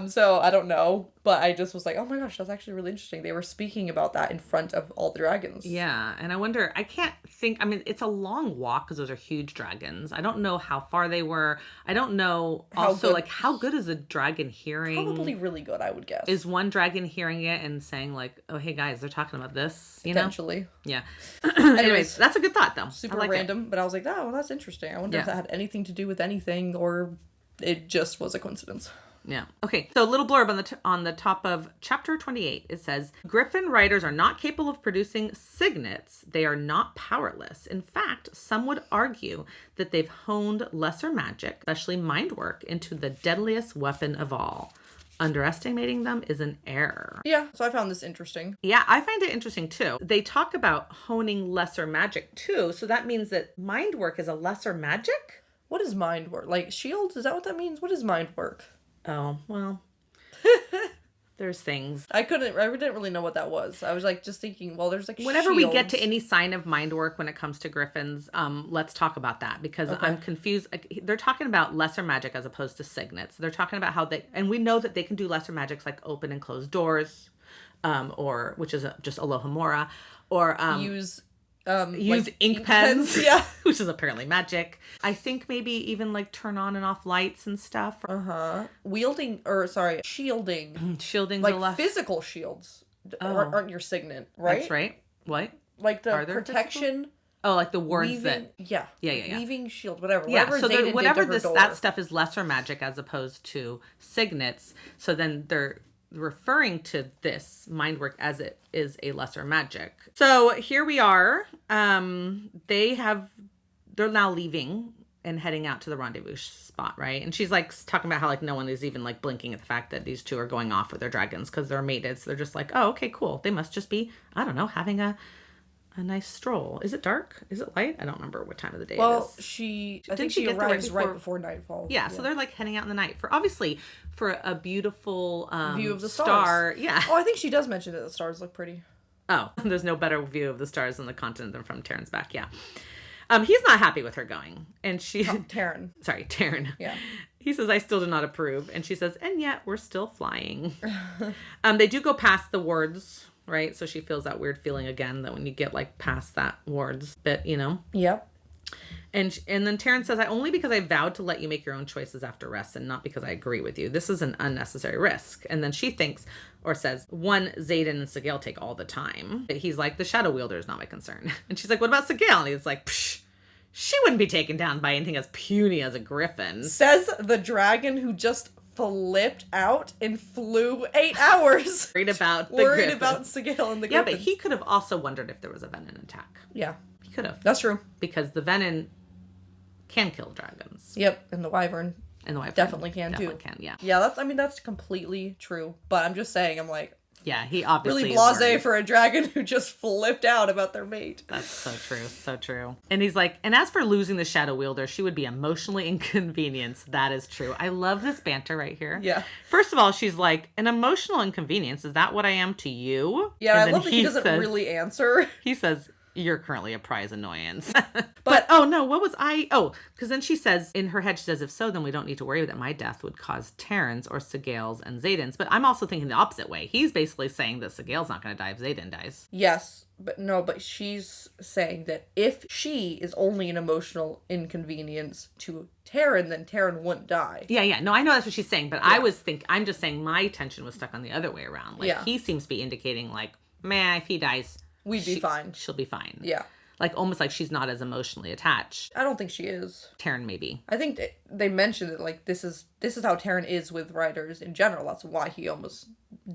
So I don't know, but I just was like, oh my gosh, that's actually really interesting. They were speaking about that in front of all the dragons. Yeah, and I wonder, I can't think, I mean, it's a long walk because those are huge dragons. I don't know how far they were. I don't know also, like, how good is a dragon hearing? Probably really good, I would guess. Is one dragon hearing it and saying, like, oh, hey, guys, they're talking about this, you Potentially. know? Yeah. Anyways, that's a good thought, though. Super random, but I was like, oh, well, that's interesting. I wonder if that had anything to do with anything, or it just was a coincidence. Yeah. Okay. So a little blurb on the top of chapter 28. It says, Griffin writers are not capable of producing signets. They are not powerless. In fact, some would argue that they've honed lesser magic, especially mind work, into the deadliest weapon of all. Underestimating them is an error. Yeah, so I found this interesting. Yeah, I find it interesting too. They talk about honing lesser magic too. So that means that mind work is a lesser magic? What is mind work? Like shields? Is that what that means? What is mind work? Oh, well, there's things. I didn't really know what that was. I was like, just thinking, well, there's like whenever shields. we get to any sign of mind work when it comes to griffins, let's talk about that because I'm confused. They're talking about lesser magic as opposed to signets. They're talking about how and we know that they can do lesser magics like open and close doors, or which is just Alohomora, or use like ink pens, yeah, which is apparently magic. I think maybe even like turn on and off lights and stuff. Shielding. Shielding's like physical shields aren't your signet, right? That's right. What? Like the protection. Physical? Oh, like the words weaving, Yeah. Weaving shield, whatever. Yeah, Whatever so whatever that stuff is lesser magic as opposed to signets. So then they're referring to this mind work as it is a lesser magic. So here we are. They're now leaving and heading out to the rendezvous spot, right? And she's like talking about how like no one is even like blinking at the fact that these two are going off with their dragons because they're mated. So they're just like, oh, okay, cool. They must just be, I don't know, having a nice stroll. Is it dark? Is it light? I don't remember what time of the day it is. Well, I think she get there arrives right before nightfall. Yeah, so they're like heading out in the night for a beautiful view of the star. stars. Yeah. Oh, I think she does mention that the stars look pretty. Oh, there's no better view of the stars on the continent than from Taryn's back. Yeah. He's not happy with her going. And she... Taryn. Sorry, Taryn. Yeah. He says, I still do not approve. And she says, and yet we're still flying. They do go past the wards, right? So she feels that weird feeling again that when you get like past that wards bit, you know? Yep. And then Taryn says, only because I vowed to let you make your own choices after rest and not because I agree with you. This is an unnecessary risk. And then she thinks or says, one, Xaden and Sigale take all the time. He's like, the Shadow Wielder is not my concern. And she's like, what about Sigale? And he's like, psh, she wouldn't be taken down by anything as puny as a griffin. Says the dragon who just flipped out and flew 8 hours. Worried about Sigale and the griffin. Yeah, but he could have also wondered if there was a venom attack. Yeah. He could have. That's true. Because the venom can kill dragons. Yep, and the wyvern. And the wyvern definitely can definitely too. Can, yeah. Yeah, that's completely true. But I'm just saying, I'm like, yeah, he obviously really blasé for a dragon who just flipped out about their mate. That's so true, so true. And he's like, and as for losing the Shadow Wielder, she would be emotionally inconvenienced. That is true. I love this banter right here. Yeah. First of all, she's like, an emotional inconvenience, is that what I am to you? Yeah, I love that he doesn't really answer. He says, you're currently a prize annoyance. but oh no, what was I? Oh, because then she says in her head, she says, if so, then we don't need to worry that my death would cause Taryn's or Sigale's and Xaden's. But I'm also thinking the opposite way. He's basically saying that Sigale's not going to die if Xaden dies. Yes, but she's saying that if she is only an emotional inconvenience to Taryn, then Taryn wouldn't die. Yeah. No, I know that's what she's saying, but yeah. I'm just saying my attention was stuck on the other way around. Like he seems to be indicating like, man, if he dies, we'd be fine. She'll be fine. Yeah. Like almost like she's not as emotionally attached. I don't think she is. Taryn maybe. I think they mentioned that like this is how Taryn is with writers in general. That's why he almost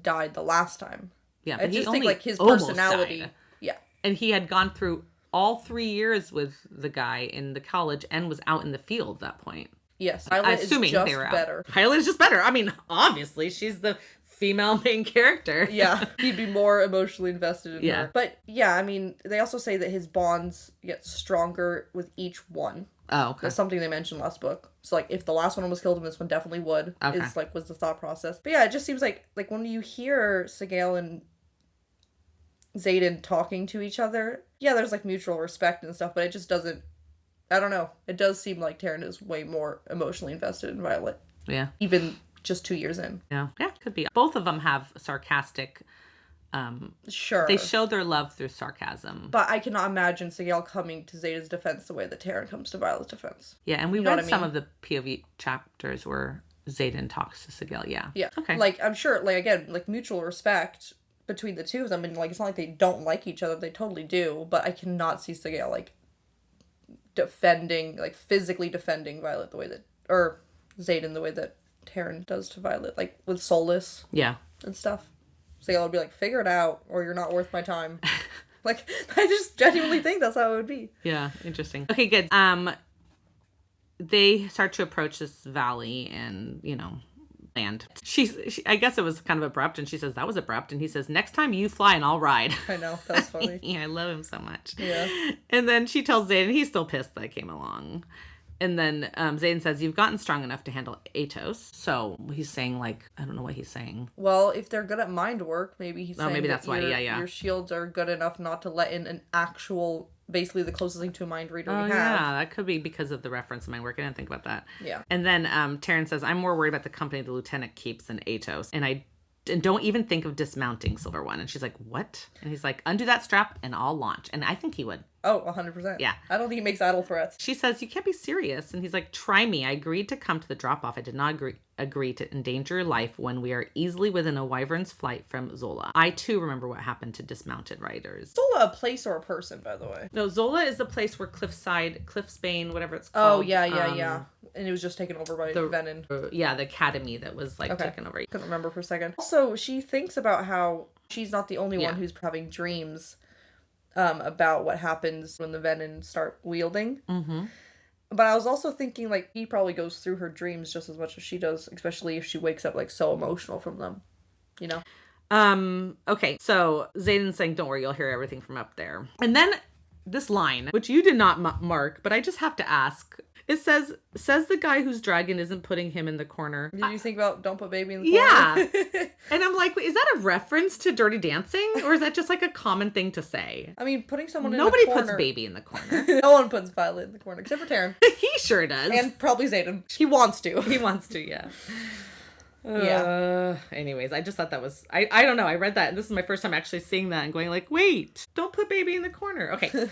died the last time. Yeah, but I just think like his personality. Died. Yeah. And he had gone through all 3 years with the guy in the college and was out in the field at that point. Yes. Assuming they were better. Violet is just better. I mean, obviously she's the female main character. Yeah, he'd be more emotionally invested in her. But yeah, I mean, they also say that his bonds get stronger with each one. Oh, okay. That's something they mentioned last book. So like, if the last one was killed, this one definitely would. Okay. Was the thought process. But yeah, it just seems like when you hear Sigale and Xaden talking to each other, yeah, there's like mutual respect and stuff, but it just doesn't. I don't know. It does seem like Taryn is way more emotionally invested in Violet. Yeah. Even just 2 years in. Yeah, could be. Both of them have sarcastic. Sure. They show their love through sarcasm. But I cannot imagine Sigale coming to Xaden's defense the way that Taryn comes to Violet's defense. Yeah, and we read some of the POV chapters where Xaden talks to Sigale. Yeah. Yeah. Okay. Like, I'm sure, like, again, like, mutual respect between the two of them. And, like, it's not like they don't like each other. They totally do. But I cannot see Sigale, like, physically defending Violet the way that, or Xaden the way that Taryn does to Violet, like with Soulless. Yeah. And stuff. Sigale would be like, figure it out or you're not worth my time. Like, I just genuinely think that's how it would be. Yeah, interesting. Okay, good. They start to approach this valley and, land. I guess it was kind of abrupt, and she says, that was abrupt. And he says, next time you fly and I'll ride. I know, that's funny. Yeah, I love him so much. Yeah. And then she tells Xaden, he's still pissed that I came along. And then Xaden says, you've gotten strong enough to handle Atos. So he's saying, like, I don't know what he's saying. Well, if they're good at mind work, maybe he's saying maybe that's why, yeah. Your shields are good enough not to let in an actual, basically the closest thing to a mind reader we have. Yeah, that could be because of the reference to mind work. I didn't think about that. Yeah. And then Taryn says, I'm more worried about the company the lieutenant keeps than Atos. And don't even think of dismounting Silver One. And she's like, what? And he's like, undo that strap and I'll launch. And I think he would. Oh, 100%. Yeah. I don't think he makes idle threats. She says, "You can't be serious." And he's like, "Try me. I agreed to come to the drop-off. I did not agree to endanger your life when we are easily within a wyvern's flight from Zola. I, too, remember what happened to dismounted riders." Zola a place or a person, by the way? No, Zola is the place where Cliffsbane, whatever it's Oh, called. yeah. And it was just taken over by Venom. Yeah, the academy that was, like, taken over. Couldn't remember for a second. Also, she thinks about how she's not the only one who's having dreams about what happens when the Venom start wielding. Mm-hmm. But I was also thinking, like, he probably goes through her dreams just as much as she does, especially if she wakes up, like, so emotional from them, you know? Okay, so Xaden's saying, "Don't worry, you'll hear everything from up there." And then this line, which you did not mark, but I just have to ask. It says the guy whose dragon isn't putting him in the corner. Did you think about don't put baby in the corner? Yeah. And I'm like, is that a reference to Dirty Dancing? Or is that just like a common thing to say? I mean, putting someone Nobody in the corner... puts baby in the corner. No one puts Violet in the corner, except for Taryn. He sure does. And probably Xaden. He wants to. He wants to, yeah. Yeah. Anyways, I just thought that was... I don't know. I read that, and this is my first time actually seeing that and going like, wait, don't put baby in the corner. Okay.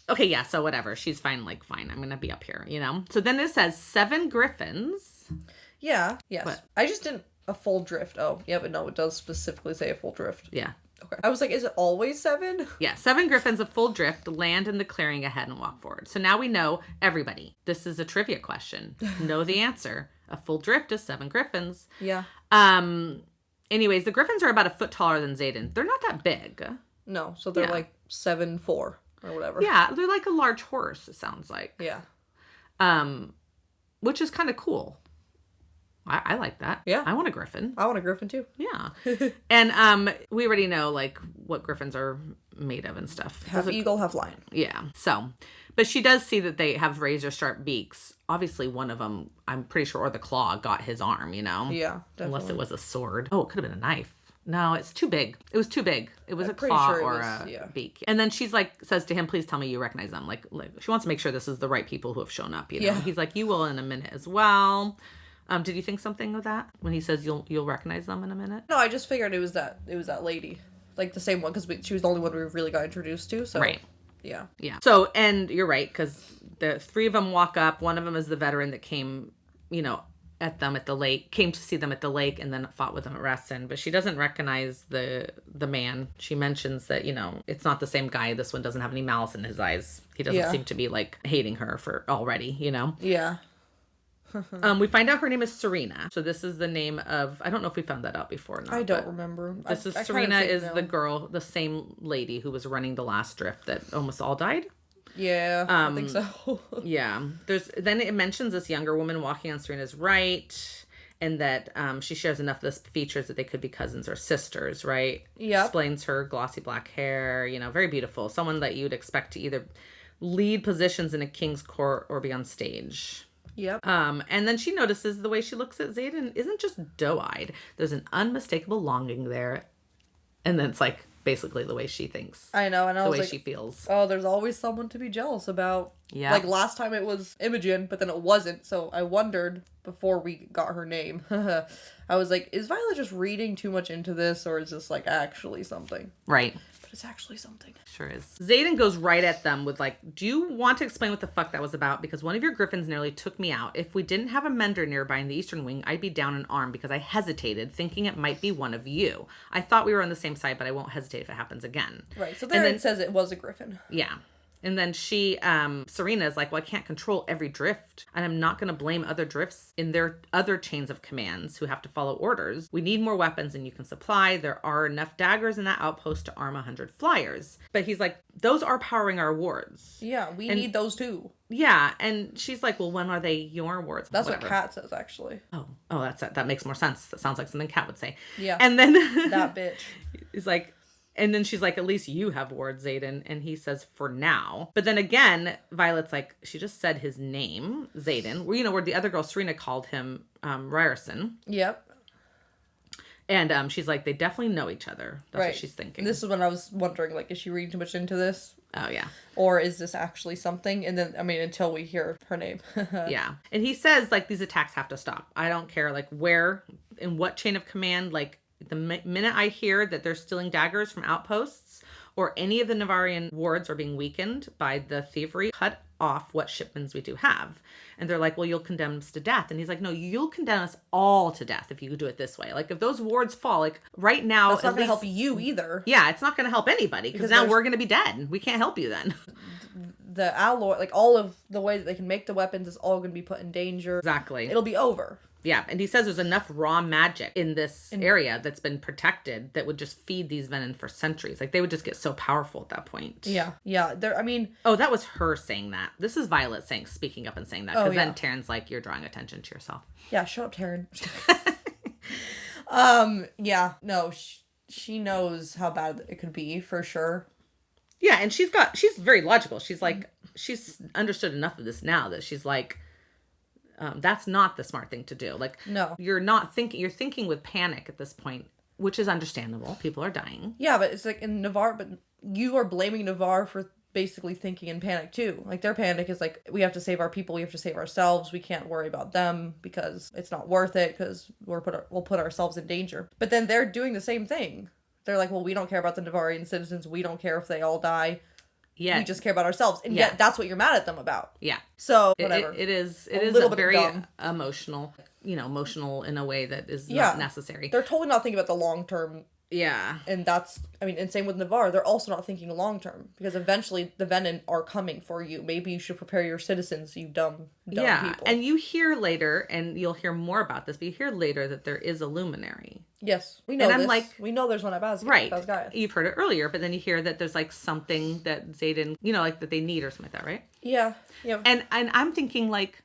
Okay, yeah, so whatever. She's fine, I'm gonna be up here, you know? So then it says 7 griffins. Yeah, yes. What? I just didn't... A full drift. Oh, yeah, but no, it does specifically say a full drift. Yeah. Okay. I was like, is it always 7? Yeah, 7 griffins of full drift land in the clearing ahead and walk forward. So now we know, everybody, this is a trivia question. Know the answer. A full drift is 7 griffins. Yeah. Anyways, the griffins are about a foot taller than Xaden. They're not that big. No, so they're like 7'4" or whatever. Yeah, they're like a large horse, it sounds like. Yeah. Which is kind of cool. I like that. Yeah. I want a griffin. I want a griffin too. Yeah. And we already know like what griffins are made of and stuff. Have eagle, have lion. Yeah. So, but she does see that they have razor sharp beaks. Obviously one of them, I'm pretty sure, or the claw got his arm, you know? Yeah, definitely. Unless it was a sword. Oh, it could have been a knife. No, it's too big. It was too big. It was I'm a claw pretty sure or a beak. And then she's like, says to him, "Please tell me you recognize them." Like she wants to make sure this is the right people who have shown up, you know? Yeah. He's like, "You will in a minute as well." Did you think something of that when he says you'll recognize them in a minute? No, I just figured it was that lady, like the same one, because she was the only one we really got introduced to. So right. Yeah. Yeah. So, and you're right, because the 3 of them walk up. One of them is the veteran that came, you know, came to see them at the lake and then fought with them at Rastin. But she doesn't recognize the man. She mentions that, you know, it's not the same guy. This one doesn't have any malice in his eyes. He doesn't seem to be like hating her for already, you know? Yeah. We find out her name is Serena. So this is the name of, I don't know if we found that out before or not. I don't remember. Serena is the girl, the same lady who was running the last drift that almost all died. Yeah, I think so. Yeah. Then it mentions this younger woman walking on Serena's right, and that she shares enough of the features that they could be cousins or sisters, right? Yeah. Explains her glossy black hair, you know, very beautiful. Someone that you'd expect to either lead positions in a king's court or be on stage. Yep. And then she notices the way she looks at Xaden isn't just doe-eyed. There's an unmistakable longing there. And then it's like basically the way she thinks. I know, and I was the way like, she feels. Oh, there's always someone to be jealous about. Yeah. Like last time it was Imogen, but then it wasn't. So I wondered before we got her name. I was like, is Violet just reading too much into this, or is this like actually something? Right. It's actually something. Sure is. Xaden goes right at them with like, "Do you want to explain what the fuck that was about? Because one of your griffins nearly took me out. If we didn't have a mender nearby in the eastern wing, I'd be down an arm because I hesitated, thinking it might be one of you. I thought we were on the same side, but I won't hesitate if it happens again." Right. So then it says it was a griffin. Yeah. And then Serena is like, "Well, I can't control every drift, and I'm not going to blame other drifts in their other chains of commands who have to follow orders. We need more weapons than you can supply. There are enough daggers in that outpost to arm 100 flyers." But he's like, "Those are powering our wards." Yeah, we need those too. Yeah, and she's like, "Well, when are they your wards?" That's Whatever. what Kat says, actually. Oh, that makes more sense. That sounds like something Kat would say. Yeah. And then that bitch. He's like, and then she's like, "At least you have wards, Xaden." And he says, "For now." But then again, Violet's like, she just said his name, Xaden. Where, you know, where the other girl, Serena, called him Ryerson. Yep. And she's like, they definitely know each other. That's what she's thinking. This is when I was wondering, like, is she reading too much into this? Oh, yeah. Or is this actually something? And then, I mean, until we hear her name. Yeah. And he says, like, these attacks have to stop. I don't care, like, where, in what chain of command, like, the minute I hear that they're stealing daggers from outposts or any of the Navarian wards are being weakened by the thievery, cut off what shipments we do have. And they're like, well, you'll condemn us to death. And he's like, no, you'll condemn us all to death if you do it this way. Like, if those wards fall, like, right now... That's not going to help you either. Yeah, it's not going to help anybody, because now we're going to be dead. We can't help you then. The alloy, like, all of the way that they can make the weapons is all going to be put in danger. Exactly. It'll be over. Yeah, and he says there's enough raw magic in this area that's been protected that would just feed these venom for centuries. Like, they would just get so powerful at that point. Yeah. I mean... Oh, that was her saying that. This is Violet speaking up and saying that. Because then Taryn's like, you're drawing attention to yourself. Yeah, shut up, Taryn. Yeah, no, she knows how bad it could be, for sure. Yeah, and she's very logical. She's like, she's understood enough of this now that she's like... that's not the smart thing to do. Like, no, you're thinking with panic at this point, which is understandable. People are dying. Yeah, but it's like in Navarre, but you are blaming Navarre for basically thinking in panic too. Like, their panic is like, we have to save our people, we have to save ourselves, we can't worry about them because it's not worth it, because we'll put ourselves in danger. But then they're doing the same thing. They're like, well, we don't care about the Navarian citizens, we don't care if they all die. Yeah, we just care about ourselves, and yet that's what you're mad at them about. Yeah. So whatever. It is a very emotional, emotional in a way that is not necessary. They're totally not thinking about the long term. Yeah. And and same with Navarre. They're also not thinking long term, because eventually the Venom are coming for you. Maybe you should prepare your citizens, you dumb people. And you hear later, and you'll hear more about this, but you hear later that there is a luminary. Yes, we know and this. I'm like, we know there's one at Basgaia. Right. You've heard it earlier, but then you hear that there's like something that Xaden, like that they need or something like that, right? Yeah. Yeah. And I'm thinking, like,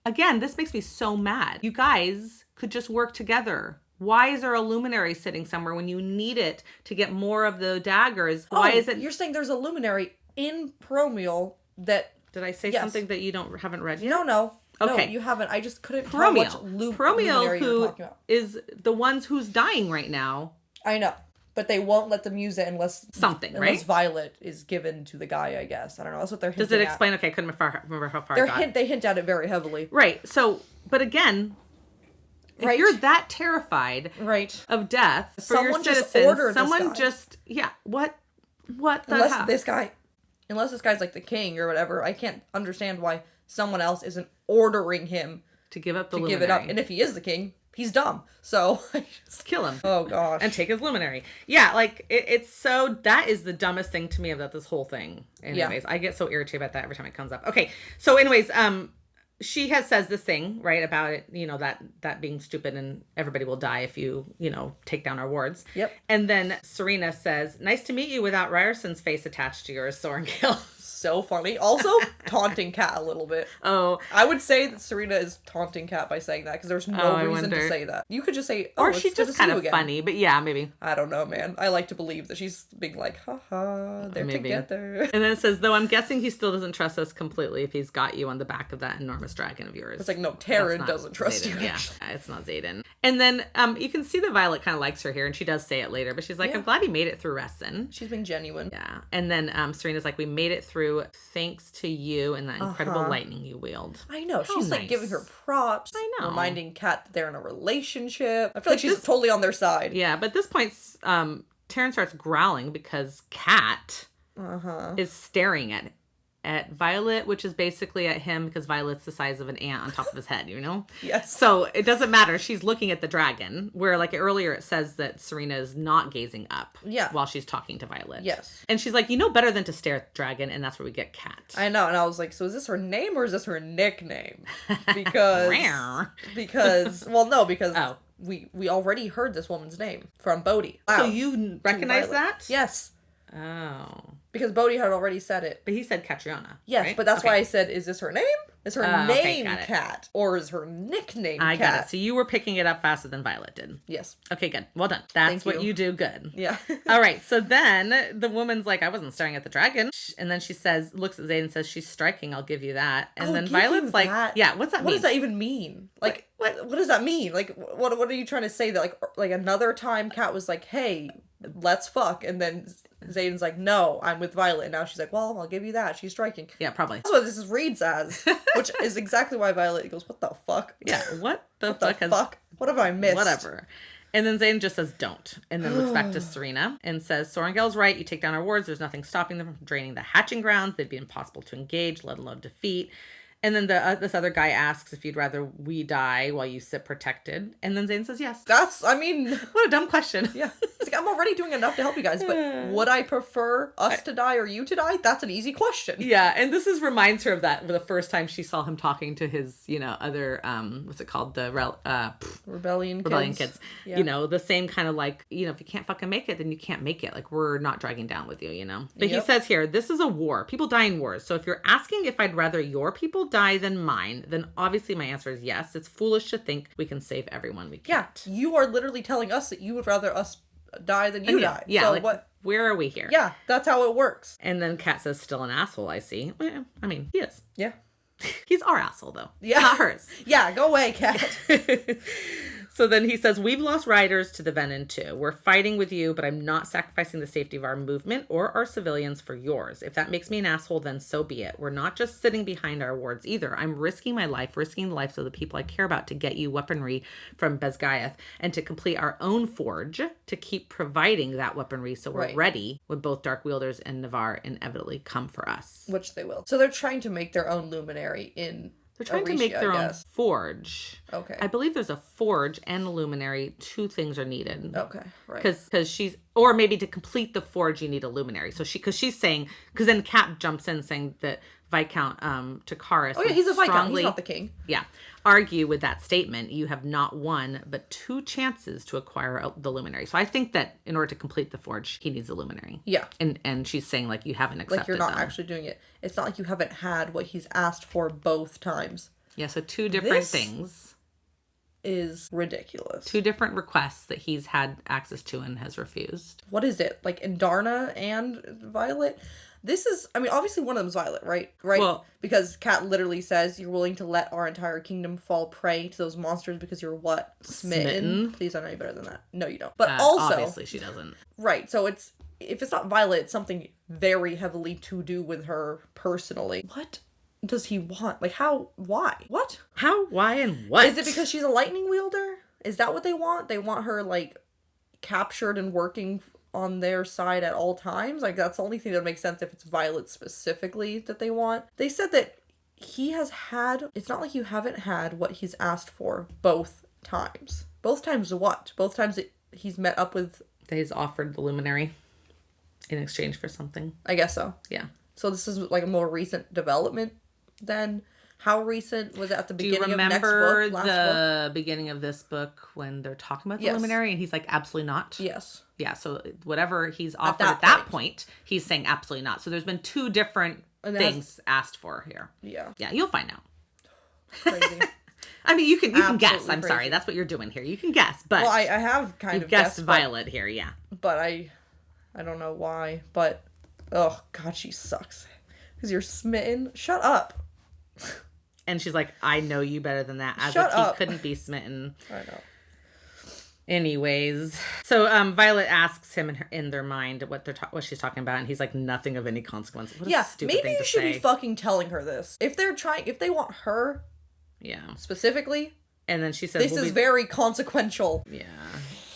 again, this makes me so mad. You guys could just work together. Why is there a luminary sitting somewhere when you need it to get more of the daggers? Why is it... You're saying there's a luminary in Promiel that... Did I say something that you haven't read yet? No. Okay. No, you haven't. I just couldn't tell which luminary you were talking about. Is the ones who's dying right now. I know. But they won't let them use it unless Violet is given to the guy, I guess. I don't know. That's what they're hinting at. Does it explain? Okay, I couldn't remember how far I got. They hint at it very heavily. Right. So, but again... If you're that terrified of death for your citizens, someone just what unless this guy's like the king or whatever, I can't understand why someone else isn't ordering him to give up the luminary. Give it up. And if he is the king, he's dumb. So just kill him. Oh gosh. And take his luminary. Yeah, like it's so that is the dumbest thing to me about this whole thing. Anyways, I get so irritated about that every time it comes up. Okay. So anyways, she says this thing, right, about it, that being stupid and everybody will die if you, take down our wards. Yep. And then Serena says, nice to meet you without Ryerson's face attached to yours, Sorenkill. So funny. Also, taunting Kat a little bit. Oh. I would say that Serena is taunting Kat by saying that, because there's no reason to say that. You could just say, or she's just kind of funny, but yeah, maybe. I don't know, man. I like to believe that she's being like, haha, they're together. And then it says, though I'm guessing he still doesn't trust us completely if he's got you on the back of that enormous dragon of yours. It's like, no, Taryn doesn't trust Xaden. you. Yeah, it's not Xaden. And then you can see that Violet kind of likes her here, and she does say it later, but she's like, I'm glad he made it through Reston. She's being genuine. Yeah. And then Serena's like, we made it through thanks to you and that incredible lightning you wield. I know. She's like giving her props. I know. Reminding Kat that they're in a relationship. I feel like she's totally on their side. Yeah, but at this point, Taryn starts growling because Kat is staring at Violet, which is basically at him because Violet's the size of an ant on top of his head, Yes. So it doesn't matter. She's looking at the dragon, where like earlier it says that Serena is not gazing up while she's talking to Violet. Yes. And she's like, better than to stare at the dragon, and that's where we get Kat. I know, and I was like, so is this her name or is this her nickname? Because we already heard this woman's name from Bodhi. Wow. So you recognize that? Yes. Oh. Because Bodhi had already said it. But he said Catriona. Yes, right? but that's why I said, is this her name? Is her name Kat? Or is her nickname Kat? I got it. So you were picking it up faster than Violet did. Yes. Okay, good. Well done. That's what you do good. Yeah. All right. So then the woman's like, I wasn't staring at the dragon. And then she looks at Xaden and says, she's striking. I'll give you that. And then Violet's like, yeah, what's that mean? What does that even mean? Like, what does that mean? Like, what are you trying to say? That like another time Kat was like, hey, let's fuck. And then Xaden's like, no, I'm with Violet. And now she's like, well, I'll give you that. She's striking. Yeah, probably. That's what this reads as. Which is exactly why Violet goes, what the fuck? Yeah, what the fuck? What have I missed? Whatever. And then Xaden just says, don't. And then looks back to Serena and says, Sorengel's right. You take down our wards. There's nothing stopping them from draining the hatching grounds. They'd be impossible to engage, let alone defeat. And then this other guy asks if you'd rather we die while you sit protected. And then Xaden says yes. What a dumb question. Yeah. It's like, I'm already doing enough to help you guys, but would I prefer us to die or you to die? That's an easy question. Yeah, and this reminds her of that the first time she saw him talking to his, other, what's it called? The Rebellion kids. Yeah. The same kind of like, if you can't fucking make it, then you can't make it. Like, we're not dragging down with you, But he says here, this is a war. People die in wars. So if you're asking if I'd rather your people die than mine, then obviously my answer is yes. It's foolish to think we can save everyone we can't. Yeah, you are literally telling us that you would rather us die than you die. Yeah, so like, what? Where are we here? Yeah, that's how it works. And then Kat says, still an asshole, I see. Well, I mean, he is. Yeah. He's our asshole, though. Yeah. Not hers. Yeah, go away, Kat. So then he says, we've lost riders to the Venom too. We're fighting with you, but I'm not sacrificing the safety of our movement or our civilians for yours. If that makes me an asshole, then so be it. We're not just sitting behind our wards either. I'm risking my life, risking the lives of the people I care about to get you weaponry from Bezgaeth and to complete our own forge to keep providing that weaponry so we're ready when both Dark Wielders and Navarre inevitably come for us. Which they will. So they're trying to make their own luminary in They're trying to make their own forge. Okay. I believe there's a forge and a luminary. Two things are needed. Okay, right. Because she's, or maybe to complete the forge, you need a luminary. So she's saying, because then Kat jumps in saying that Viscount Takaris. Oh yeah, he's a Viscount. He's not the king. Yeah. Argue with that statement. You have not one, but two chances to acquire the luminary. So I think that in order to complete the forge, he needs a luminary. Yeah. And she's saying like you haven't accepted. Like you're not actually doing it. It's not like you haven't had what he's asked for both times. Yeah. So two different things. Is ridiculous. Two different requests that he's had access to and has refused. What is it? Like Indarna and Violet? This is, I mean, obviously one of them is Violet, right? Right? Well, because Kat literally says you're willing to let our entire kingdom fall prey to those monsters because you're what? Smitten? Please, I know you better than that. No, you don't. But also... Obviously she doesn't. Right, so if it's not Violet, it's something very heavily to do with her personally. What does he want? Like, how? Why? What? How? Why? And what? Is it because she's a lightning wielder? Is that what they want? They want her, like, captured and working on their side at all times? Like, that's the only thing that makes sense if it's Violet specifically that they want. They said that he has had... It's not like you haven't had what he's asked for both times. Both times what? Both times that he's met up with... That he's offered the luminary in exchange for something. I guess so. Yeah. So this is, like, a more recent development then? How recent was it at the beginning of next book? Do you remember the beginning of this book when they're talking about the luminary and he's like, absolutely not? Yes. Yeah, so whatever he's offered at that point, he's saying absolutely not. So there's been two different things asked for here. Yeah. Yeah, you'll find out. Crazy. I mean, you can guess. I'm crazy. sorry. That's what you're doing here. You can guess, but... Well, I have kind of guessed Violet here, yeah. But I don't know why, but... Oh, God, she sucks. Because you're smitten. Shut up. And she's like, I know you better than that. As Shut if up. he couldn't be smitten. I know. Anyways, so Violet asks him in their mind what she's talking about, and he's like, nothing of any consequence. What a stupid maybe thing you to should say. be fucking telling her this. If they want her, specifically, and then she says, this is very consequential. Yeah,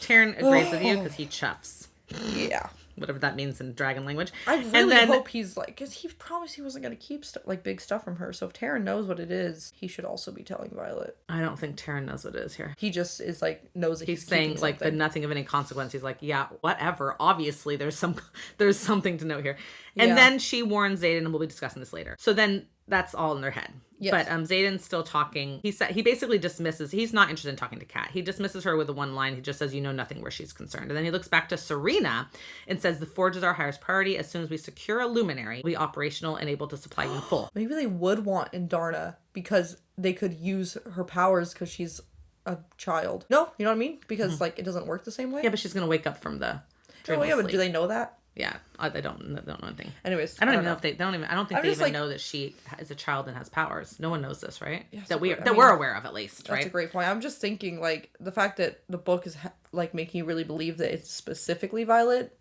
Taryn agrees with you because he chuffs. Yeah. Whatever that means in dragon language. I really hope he's like, because he promised he wasn't going to keep big stuff from her. So if Taryn knows what it is, he should also be telling Violet. I don't think Taryn knows what it is here. He just is like, knows that he's saying like the nothing of any consequence. He's like, yeah, whatever. Obviously there's something to note here. And then she warns Xaden, and we'll be discussing this later. So then that's all in their head. Yes. But Xaden's still talking. He basically dismisses. He's not interested in talking to Kat. He dismisses her with the one line. He just says, you know nothing where she's concerned. And then he looks back to Serena and says, the forge is our highest priority. As soon as we secure a luminary, we'll be operational and able to supply you in full. Maybe they would want Indarna because they could use her powers because she's a child. No, you know what I mean? Because like it doesn't work the same way. Yeah, but she's gonna wake up from the dream. Oh yeah, but do they know that? Yeah, they don't know anything. Anyways, I don't even know if they don't even. I don't think they even know that she is a child and has powers. No one knows this, right? Yes, that we're aware of, at least, right? That's a great point. I'm just thinking, like, the fact that the book is like making you really believe that it's specifically Violet.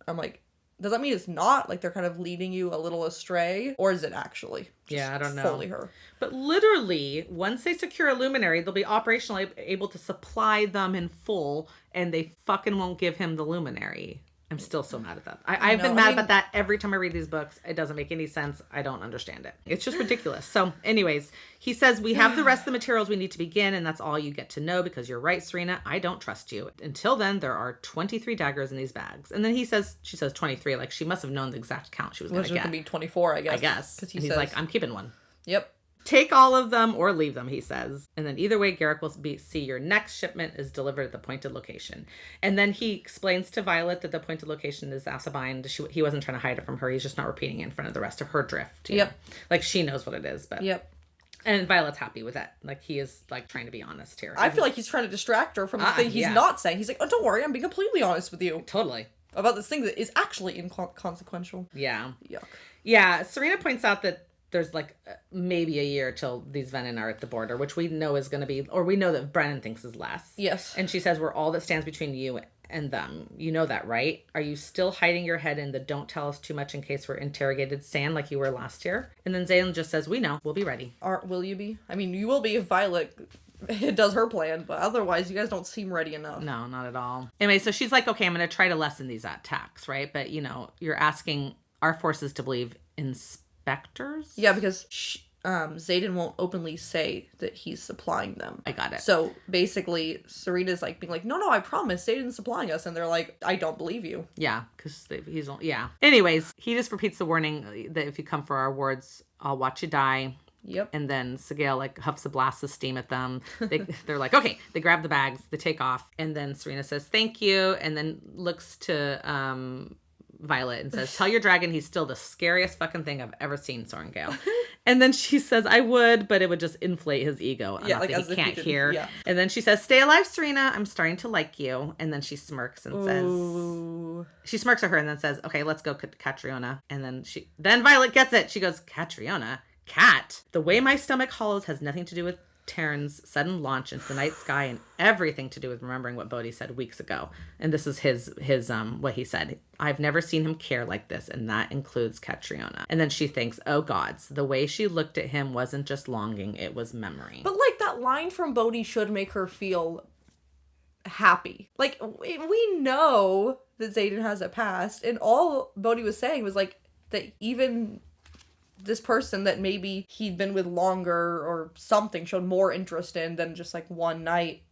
I'm like, does that mean it's not? Like, they're kind of leading you a little astray? Or is it actually just I don't know. fully her? But literally, once they secure a luminary, they'll be operationally able to supply them in full, and they fucking won't give him the luminary. I'm still so mad at that. I've been mad about that every time I read these books. It doesn't make any sense. I don't understand it. It's just ridiculous. So anyways, he says, we have the rest of the materials we need to begin, and that's all you get to know because you're right, Serena. I don't trust you. Until then, there are 23 daggers in these bags. And then she says 23, like she must have known the exact count she was going to get. Which would be 24, I guess. I guess. Because he's like, I'm keeping one. Yep. Take all of them or leave them, he says. And then either way, Garrick will see your next shipment is delivered at the appointed location. And then he explains to Violet that the appointed location is Asabine. He wasn't trying to hide it from her. He's just not repeating it in front of the rest of her drift. Yep. Know? Like, she knows what it is. But yep. And Violet's happy with that. Like, he is, like, trying to be honest here. I feel like he's trying to distract her from the thing he's not saying. He's like, oh, don't worry, I'm being completely honest with you. Totally. About this thing that is actually inconsequential. Yeah. Yuck. Yeah. Serena points out that there's like maybe a year till these Venin are at the border, which we know is going to be, or we know that Brennan thinks is less. Yes. And she says, we're all that stands between you and them. You know that, right? Are you still hiding your head in the don't tell us too much in case we're interrogated sand like you were last year? And then Xaden just says, we know. We'll be ready. Will you be? I mean, you will be if Violet does her plan, but otherwise you guys don't seem ready enough. No, not at all. Anyway, so she's like, okay, I'm going to try to lessen these attacks, right? But, you're asking our forces to believe inspectors? Yeah, because Xaden won't openly say that he's supplying them. I got it. So basically, Serena's like being like, no, I promise Xaden's supplying us. And they're like, I don't believe you. Yeah, because Anyways, he just repeats the warning that if you come for our wards, I'll watch you die. Yep. And then Sigale like huffs a blast of steam at them. They're like, okay. They grab the bags. They take off. And then Serena says, thank you. And then looks to Violet and says, tell your dragon he's still the scariest fucking thing I've ever seen, Sorengale. And then she says, I would, but it would just inflate his ego. Yeah, like that he can't hear. Yeah. And then she says, stay alive, Serena. I'm starting to like you. And then she smirks and says, she smirks at her and then says, okay, let's go, Catriona. And then Violet gets it. She goes, Catriona? Cat? The way my stomach hollows has nothing to do with Terran's sudden launch into the night sky and everything to do with remembering what Bodhi said weeks ago. And this is his what he said. I've never seen him care like this, and that includes Catriona. And then she thinks, oh gods, the way she looked at him wasn't just longing, it was memory. But like that line from Bodhi should make her feel happy. Like we know that Xaden has a past, and all Bodhi was saying was like that even this person that maybe he'd been with longer or something showed more interest in than just like one night.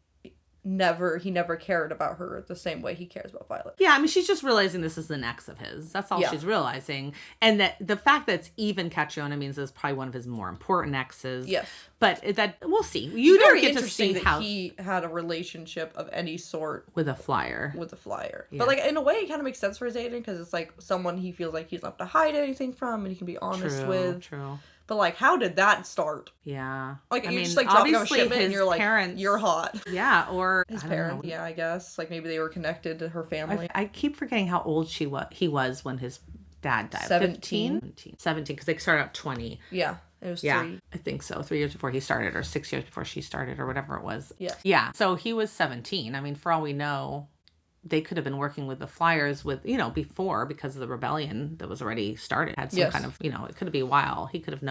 He never cared about her the same way he cares about Violet. Yeah, I mean, she's just realizing this is an ex of his. That's all she's realizing. And that the fact that it's even Catriona means it's probably one of his more important exes. Yes. But that we'll see. You don't get to see that how he had a relationship of any sort with a flyer. Yeah. But like in a way it kind of makes sense for Xaden because it's like someone he feels like he's not to hide anything from and he can be honest with. True. But like, how did that start? Yeah. Like, you're just like dropping off a shipment and you're like, parents, you're hot. Yeah, or his parents. Yeah, I guess. Like, maybe they were connected to her family. I keep forgetting how old he was when his dad died. 17? 17, because they started out 20. Yeah. It was 3. I think so. 3 years before he started, or 6 years before she started, or whatever it was. Yeah. Yeah. So he was 17. I mean, for all we know, they could have been working with the Flyers before because of the rebellion that was already started. Had some kind of, it could be a while. He could have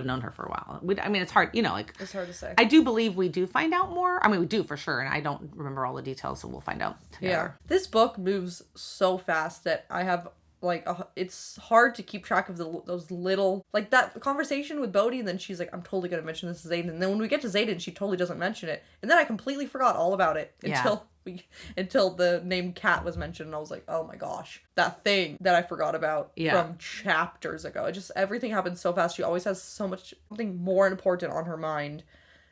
known her for a while. It's hard, It's hard to say. I do believe we do find out more. I mean, we do for sure. And I don't remember all the details, so we'll find out together. Yeah. This book moves so fast that I have it's hard to keep track of those little, like that conversation with Bodhi, and then she's like, I'm totally going to mention this to Xaden. And then when we get to Xaden, she totally doesn't mention it. And then I completely forgot all about it until the name Cat was mentioned. And I was like, oh my gosh, that thing that I forgot about from chapters ago. It just, everything happens so fast. She always has something more important on her mind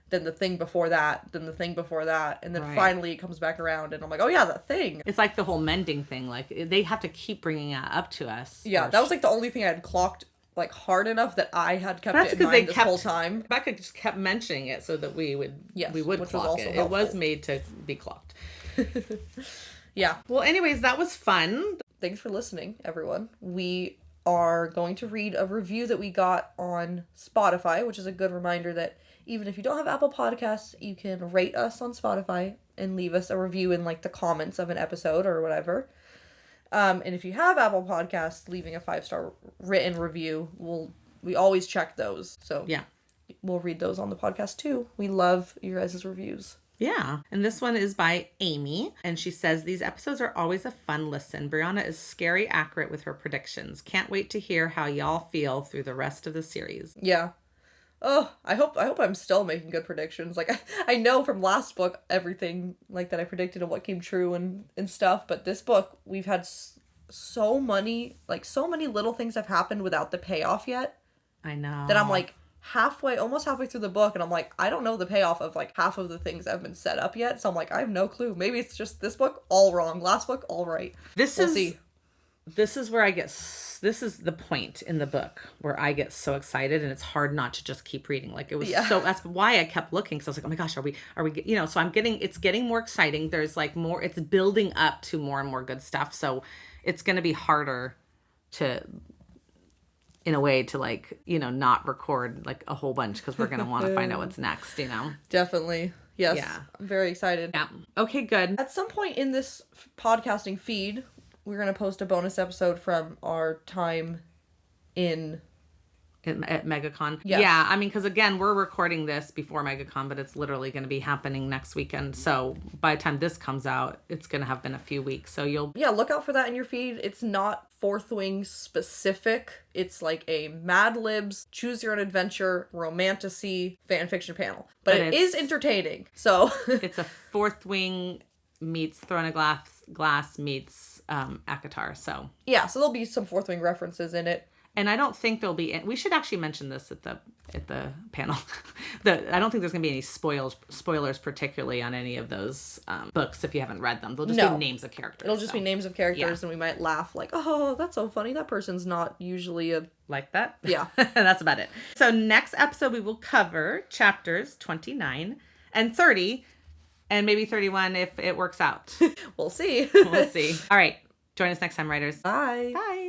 than the thing before that, and then finally it comes back around, and I'm like, oh yeah, that thing. It's like the whole mending thing. Like, they have to keep bringing it up to us. Yeah, that was like the only thing I had clocked like hard enough that I had kept it in mind this whole time. Becca just kept mentioning it so that we would clock it. Helpful. It was made to be clocked. Yeah. Well, anyways, that was fun. Thanks for listening, everyone. We are going to read a review that we got on Spotify, which is a good reminder that even if you don't have Apple Podcasts, you can rate us on Spotify and leave us a review in like the comments of an episode or whatever. And if you have Apple Podcasts, leaving a 5-star written review, we always check those. So Yeah. we'll read those on the podcast too. We love your guys' reviews. Yeah. And this one is by Amy. And she says, these episodes are always a fun listen. Brianna is scary accurate with her predictions. Can't wait to hear how y'all feel through the rest of the series. Yeah. Oh, I hope I'm still making good predictions. Like I know from last book everything like that I predicted and what came true and stuff, but this book we've had so many little things have happened without the payoff yet. I know. That I'm like almost halfway through the book, and I'm like, I don't know the payoff of like half of the things that have been set up yet. So I'm like, I have no clue. Maybe it's just this book all wrong, last book all right. We'll see. This is where this is the point in the book where I get so excited, and it's hard not to just keep reading. Like it was that's why I kept looking. So I was like, oh my gosh, are we, so it's getting more exciting. There's like more, it's building up to more and more good stuff. So it's going to be harder to, in a way, to like, not record like a whole bunch because we're going to want to find out what's next, Definitely. Yes. Yeah. I'm very excited. Yeah. Okay, good. At some point in this podcasting feed, we're going to post a bonus episode from our time at MegaCon. Yes. Yeah, I mean, because again, we're recording this before MegaCon, but it's literally going to be happening next weekend. So by the time this comes out, it's going to have been a few weeks. So look out for that in your feed. It's not Fourth Wing specific. It's like a Mad Libs, choose your own adventure, romantasy, fanfiction panel. But it is entertaining. So it's a Fourth Wing meets Throne of Glass meets ACOTAR. So yeah, so there'll be some Fourth Wing references in it. And I don't think there'll be. We should actually mention this at the panel. I don't think there's going to be any spoilers, particularly on any of those books. If you haven't read them, they'll just be names of characters. It'll just be names of characters, and we might laugh like, "Oh, that's so funny. That person's not usually like that." Yeah, that's about it. So next episode, we will cover chapters 29 and 30, and maybe 31 if it works out. We'll see. We'll see. All right, join us next time, writers. Bye. Bye.